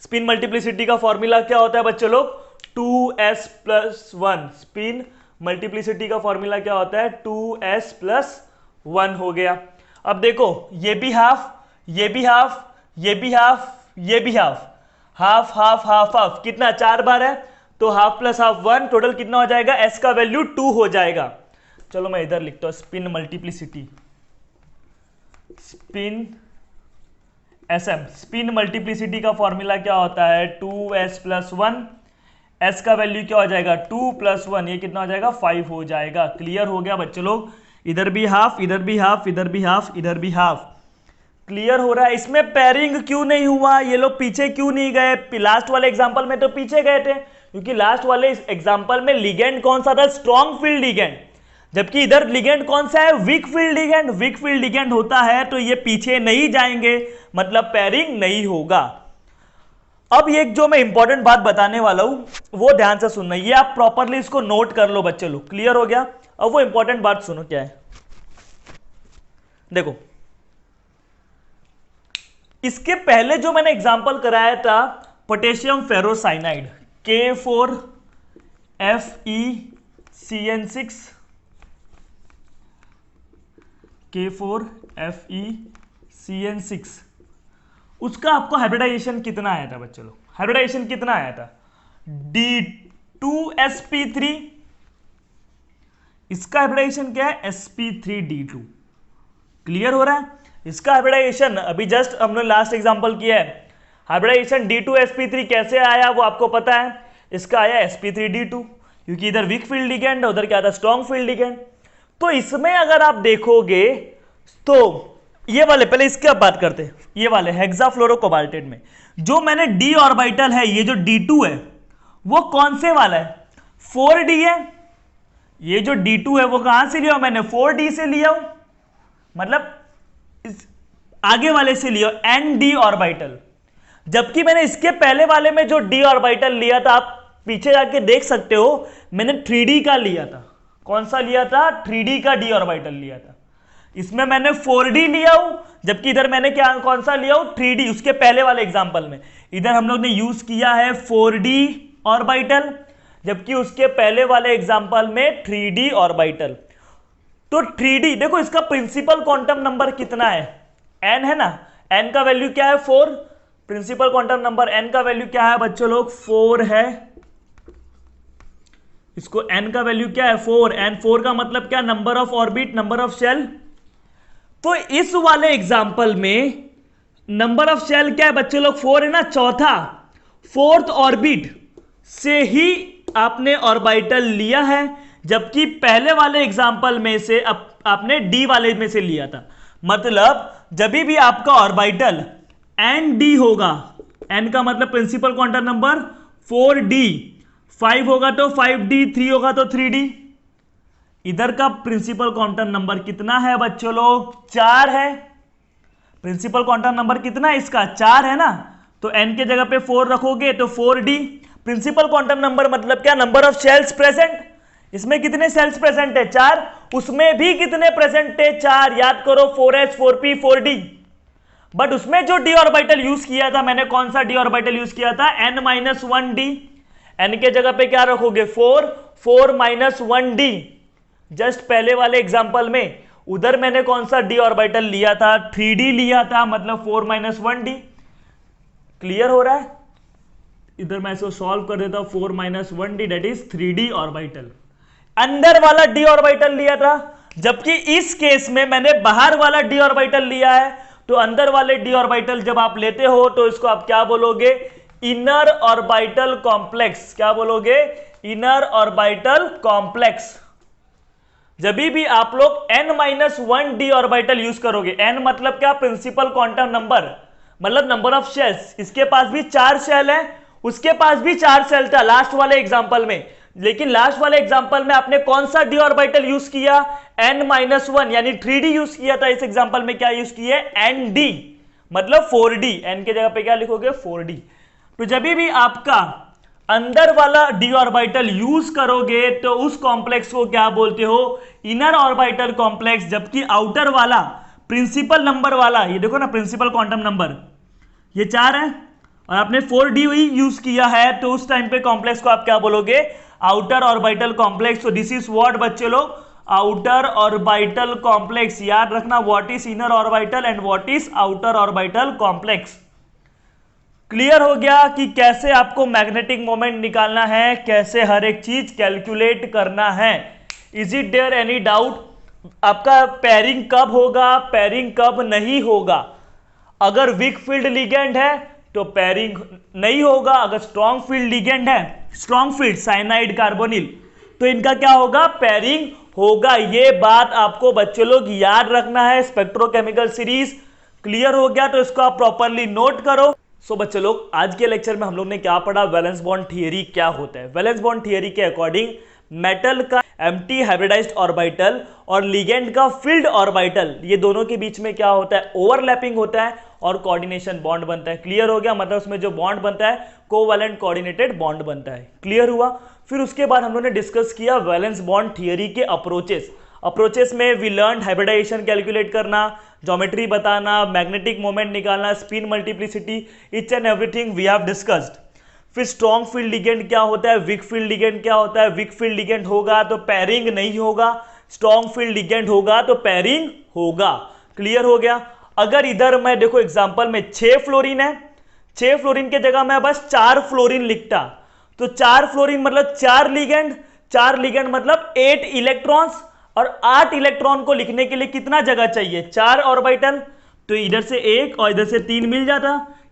स्पिन मल्टीप्लिसिटी का फॉर्मूला क्या होता है बच्चे लोग? 2s+1। स्पिन मल्टीप्लिसिटी का फॉर्मूला क्या होता है? 2s+1 हो गया। अब देखो ये भी हाफ, ये भी हाफ, ये भी हाफ, ये भी half, half half half half, कितना? 4 बार है। तो हाफ प्लस हाफ 1, टोटल कितना हो जाएगा? s का वैल्यू 2 हो जाएगा। चलो मैं इधर लिखता हूं spin multiplicity. Spin sm, spin multiplicity का फॉर्मूला क्या होता है? 2s+1। s का वैल्यू क्या हो जाएगा? 2 + 1, ये कितना हो जाएगा? 5 हो जाएगा। क्लियर हो गया बच्चे लोग? इधर भी हाफ, इधर भी हाफ, इधर भी हाफ, इधर भी हाफ। क्लियर हो रहा है? इसमें पेयरिंग क्यों नहीं हुआ? ये लोग पीछे क्यों नहीं गए? लास्ट वाले एग्जांपल में तो पीछे गए थे, क्योंकि लास्ट वाले एग्जांपल में लिगेंड कौन सा था? Strong field ligand. जबकि इधर लिगेंड कौन सा है? Week field ligand. Weak field ligand होता है तो ये पीछे नहीं जाएंगे, मतलब पेयरिंग नहीं होगा। अब ये जो मैं इंपॉर्टेंट बात बताने वाला हूं वो ध्यान से सुनना। ये आप प्रॉपरली इसको नोट कर लो बच्चे लोग। क्लियर हो गया? अब वो इंपॉर्टेंट बात सुनो क्या है। देखो इसके पहले जो मैंने एग्जांपल कराया था पोटेशियम फेरोसाइनाइड, K4FeCN6, K4FeCN6, उसका आपको हाइब्रिडाइजेशन कितना आया था बच्चों लोग? हाइब्रिडाइजेशन कितना आया था? D2sp3। इसका हाइब्रिडाइजेशन क्या है, sp3d2। क्लियर हो रहा है? इसका हाइब्रिडाइजेशन अभी जस्ट हमने लास्ट एग्जांपल किया है, हाइब्रिडाइजेशन d2sp3 कैसे आया वो आपको पता है, इसका आया sp3d2, क्योंकि इधर वीक फील्ड लिगेंड है, उधर क्या था, स्ट्रॉन्ग फील्ड लिगेंड। तो इसमें अगर आप देखोगे तो ये वाले, पहले इसकी आप बात करते हैं, ये वाले हेक्साफ्लोरोकोबाल्टेट में जो मैंने d ऑर्बिटल है, ये जो d2 है वो कौन से वाला है, 4d है। ये जो d2 है वो कहां से लिया मैंने, 4d से लिया हूं, मतलब इस आगे वाले से लिया nd ऑर्बिटल। जबकि मैंने इसके पहले वाले में जो d ऑर्बिटल लिया था, आप पीछे जाके देख सकते हो, मैंने 3d का लिया था। कौन सा लिया था, 3d का d ऑर्बिटल लिया था। इसमें मैंने 4d लिया हूं, जबकि इधर मैंने क्या कौन सा लिया हूं, 3d। उसके पहले वाले एग्जांपल में इधर हम लोग ने यूज किया है 4d ऑर्बिटल, जबकि उसके पहले वाले एग्जांपल में 3d ऑर्बिटल। तो 3d देखो, इसका प्रिंसिपल क्वांटम नंबर कितना है, n है ना, n का वैल्यू क्या है, 4। प्रिंसिपल क्वांटम नंबर n का वैल्यू क्या है बच्चों लोग, 4 है। इसको n का वैल्यू क्या है, 4। n 4 का मतलब क्या, number of orbit, number of shell. तो इस वाले एग्जांपल में नंबर ऑफ शेल क्या है बच्चे लोग, 4 है ना, चौथा, फोर्थ ऑर्बिट से ही आपने ऑर्बिटल लिया है, जबकि पहले वाले एग्जांपल में से आपने डी वाले में से लिया था। मतलब जब भी आपका ऑर्बिटल एन डी होगा, एन का मतलब प्रिंसिपल क्वांटम नंबर 4d, 5 होगा तो 5d, 3 होगा तो 3d। इधर का प्रिंसिपल क्वांटम नंबर कितना है बच्चों लोग, 4 है। प्रिंसिपल क्वांटम नंबर कितना है इसका, 4 है ना, तो n के जगह पे 4 रखोगे तो 4d। प्रिंसिपल क्वांटम नंबर मतलब क्या, नंबर ऑफ शेल्स प्रेजेंट। इसमें कितने सेल्स प्रेजेंट है, 4, उसमें भी कितने प्रेजेंट है, 4। याद करो 4s 4p 4d। बट उसमें जो डी ऑर्बिटल यूज किया था मैंने, कौन सा डी ऑर्बिटल यूज किया था, n-1d। n के जगह पे क्या रखोगे, 4, 4 - 1d। जस्ट पहले वाले एग्जांपल में उधर मैंने कौन सा डी ऑर्बिटल लिया था, 3d लिया था, मतलब 4 - 1d। क्लियर हो रहा है? इधर मैं इसको सॉल्व कर देता हूं, 4 - 1d that is 3d orbital. अंदर वाला डी ऑर्बिटल लिया था, जबकि इस केस में मैंने बाहर वाला डी ऑर्बिटल लिया है। तो अंदर वाले डी ऑर्बिटल जब आप लेते हो तो इसको आप क्या बोलोगे, इनर ऑर्बिटल कॉम्प्लेक्स। क्या बोलोगे, इनर ऑर्बिटल कॉम्प्लेक्स। जब भी आप लोग n-1 डी ऑर्बिटल यूज करोगे, n मतलब क्या, प्रिंसिपल क्वांटम नंबर, मतलब नंबर ऑफ शेल्स। इसके पास भी 4 शेल है, उसके पास भी 4 शेल था लास्ट वाले एग्जांपल में, लेकिन लास्ट वाले एग्जांपल में आपने कौन सा डी ऑर्बिटल यूज किया, n-1 यानी 3d यूज किया था। इस एग्जांपल में क्या यूज किया, nd मतलब 4d। n के जगह पे क्या लिखोगे, 4d। तो जब भी आपका अंदर वाला डी ऑर्बिटल यूज करोगे तो उस कॉम्प्लेक्स को क्या बोलते हो, इनर ऑर्बिटल कॉम्प्लेक्स। जबकि आउटर वाला प्रिंसिपल नंबर वाला, ये देखो ना प्रिंसिपल क्वांटम नंबर, ये 4 है और आपने 4d यूज किया है, तो उस टाइम पे कॉम्प्लेक्स को आप क्या बोलोगे, आउटर ऑर्बिटल कॉम्प्लेक्स। तो दिस इज व्हाट बच्चे लोग, आउटर ऑर्बिटल कॉम्प्लेक्स। याद रखना what is inner orbital and what is outer orbital complex. Clear हो गया कि कैसे आपको मैग्नेटिक मोमेंट निकालना है, कैसे हर एक चीज कैलकुलेट करना है। Is it there any doubt? आपका पेयरिंग कब होगा, पेयरिंग कब नहीं होगा? अगर वीक फील्ड लिगेंड है तो पेयरिंग नहीं होगा, अगर स्ट्रॉन्ग फील्ड लिगेंड है, स्ट्रॉन्ग फील्ड साइनाइड कार्बोनिल, तो इनका क्या होगा, पेयरिंग होगा। ये बात आपको बच्चे लोग याद रखना है, स्पेक्ट्रोकेमिकल सीरीज। क्लियर हो गया? तो इसको आप प्रॉपरली नोट करो। सो बच्चे लोग, आज के लेक्चर में हम लोग ने क्या पढ़ा, वैलेंस बॉन्ड थियरी क्या होता है। वैलेंस बॉन्ड थियरी के अकॉर्डिंग मेटल का एम्प्टी हाइब्रिडाइज्ड ऑर्बिटल और लिगेंड का फील्ड ऑर्बिटल, ये दोनों के बीच में क्या होता है, ओवरलैपिंग होता है और कोऑर्डिनेशन बॉन्ड बनता है। क्लियर हो गया? मतलब उसमें जो बॉन्ड बनता है कोवैलेंट कोऑर्डिनेटेड बॉन्ड बनता है। क्लियर हुआ? फिर उसके बाद हम लोगों ने डिस्कस किया वैलेंस बॉन्ड थियरी के अप्रोचेस में वी लर्न हाइब्रिडाइजेशन कैलकुलेट करना, ज्योमेट्री बताना, मैग्नेटिक मोमेंट निकालना, spin multiplicity, each and everything we have discussed. फिर स्ट्रॉन्ग फील्ड लिगेंड क्या होता है, वीक फील्ड लिगेंड क्या होता है। वीक फील्ड लिगेंड होगा तो पेयरिंग नहीं होगा, स्ट्रॉन्ग फील्ड लिगेंड होगा तो पेयरिंग होगा। क्लियर हो गया? अगर इधर मैं देखो एग्जांपल में 6 फ्लोरीन है, 6 फ्लोरीन के जगह मैं बस 4 फ्लोरीन लिखता, तो 4 फ्लोरीन मतलब 4 लिगेंड, 4 लिगेंड मतलब 8 इलेक्ट्रॉन्स, और 8 इलेक्ट्रॉन को लिखने के लिए कितना जगह चाहिए, 4 ऑर्बिटल। तो इधर से 1 और इधर से 3 मिल जाता,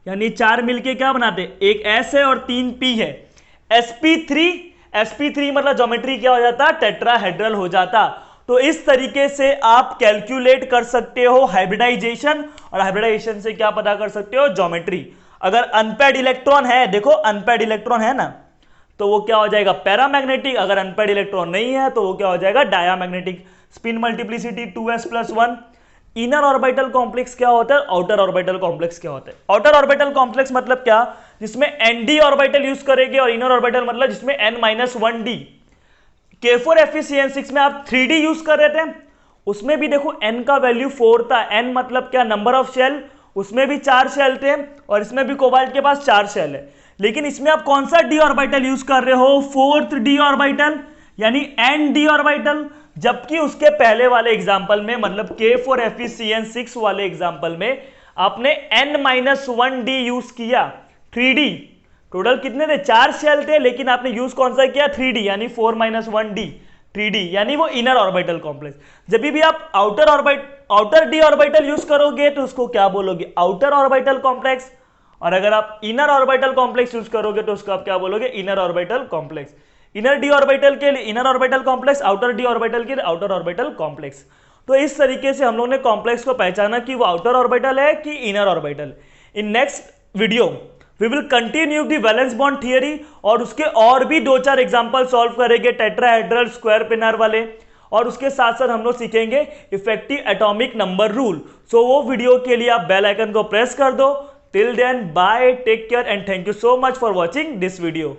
यानी 4 मिलके क्या बनाते, एक S है और 3 P है, sp3 मतलब ज्योमेट्री क्या हो जाता, टेट्राहेड्रल हो जाता। तो इस तरीके से आप कैलकुलेट कर सकते हो हाइब्रिडाइजेशन, और हाइब्रिडाइजेशन से क्या पता कर सकते हो, ज्योमेट्री। अगर अनपेड इलेक्ट्रॉन है, देखो अनपेड इलेक्ट्रॉन है ना, तो वो क्या हो जाएगा, पैरामैग्नेटिक। अगर अनपेड इलेक्ट्रॉन नहीं है तो वो क्या हो जाएगा, diamagnetic. Spin multiplicity 2s+1। Inner orbital complex क्या होता है, आउटर ऑर्बिटल कॉम्प्लेक्स क्या होता है। आउटर ऑर्बिटल कॉम्प्लेक्स मतलब क्या, जिसमें nd ऑर्बिटल यूज करेंगे, और इनर ऑर्बिटल मतलब जिसमें n-1d। K4Fe CN6 में आप 3d यूज कर रहे थे, उसमें भी देखो n का वैल्यू 4 था। n मतलब क्या, नंबर ऑफ शेल, उसमें भी 4 शेल थे, और इसमें भी कोबाल्ट के पास 4 शेल है। लेकिन इसमें आप कौन सा d ऑर्बिटल यूज कर रहे हो, 4th d ऑर्बिटल, यानी nd ऑर्बिटल। जबकि उसके पहले वाले एग्जाम्पल में, मतलब K4Fe CN6 वाले एग्जाम्पल में आपने n-1d यूज किया, 3d। टोटल कितने थे, 4 शेल थे, लेकिन आपने यूज कौन सा किया, 3d, यानी 4-1d, 3d, यानी वो इनर ऑर्बिटल कॉम्प्लेक्स। जब भी आप आउटर डी ऑर्बिटल यूज करोगे तो उसको क्या बोलोगे, आउटर ऑर्बिटल कॉम्प्लेक्स। और अगर आप इनर ऑर्बिटल कॉम्प्लेक्स यूज करोगे तो उसको आप क्या बोलोगे, inner orbital complex. Inner D orbital के लिए inner orbital complex, outer D orbital के लिए आउटर ऑर्बिटल कॉम्प्लेक्स। तो इस तरीके से हम लोग ने कॉम्प्लेक्स को पहचाना कि वो आउटर ऑर्बिटल है कि inner orbital. In next video we will continue the valence bond theory, और उसके और भी 2-4 एग्जांपल सॉल्व करेंगे टेट्राहेड्रल स्क्वायर पिनर वाले, और उसके साथ साथ हम लोग सीखेंगे effective atomic number rule. So वो वीडियो के लिए आप बेल आइकन को प्रेस कर दो। Till then bye, take care and thank you so much for watching this video.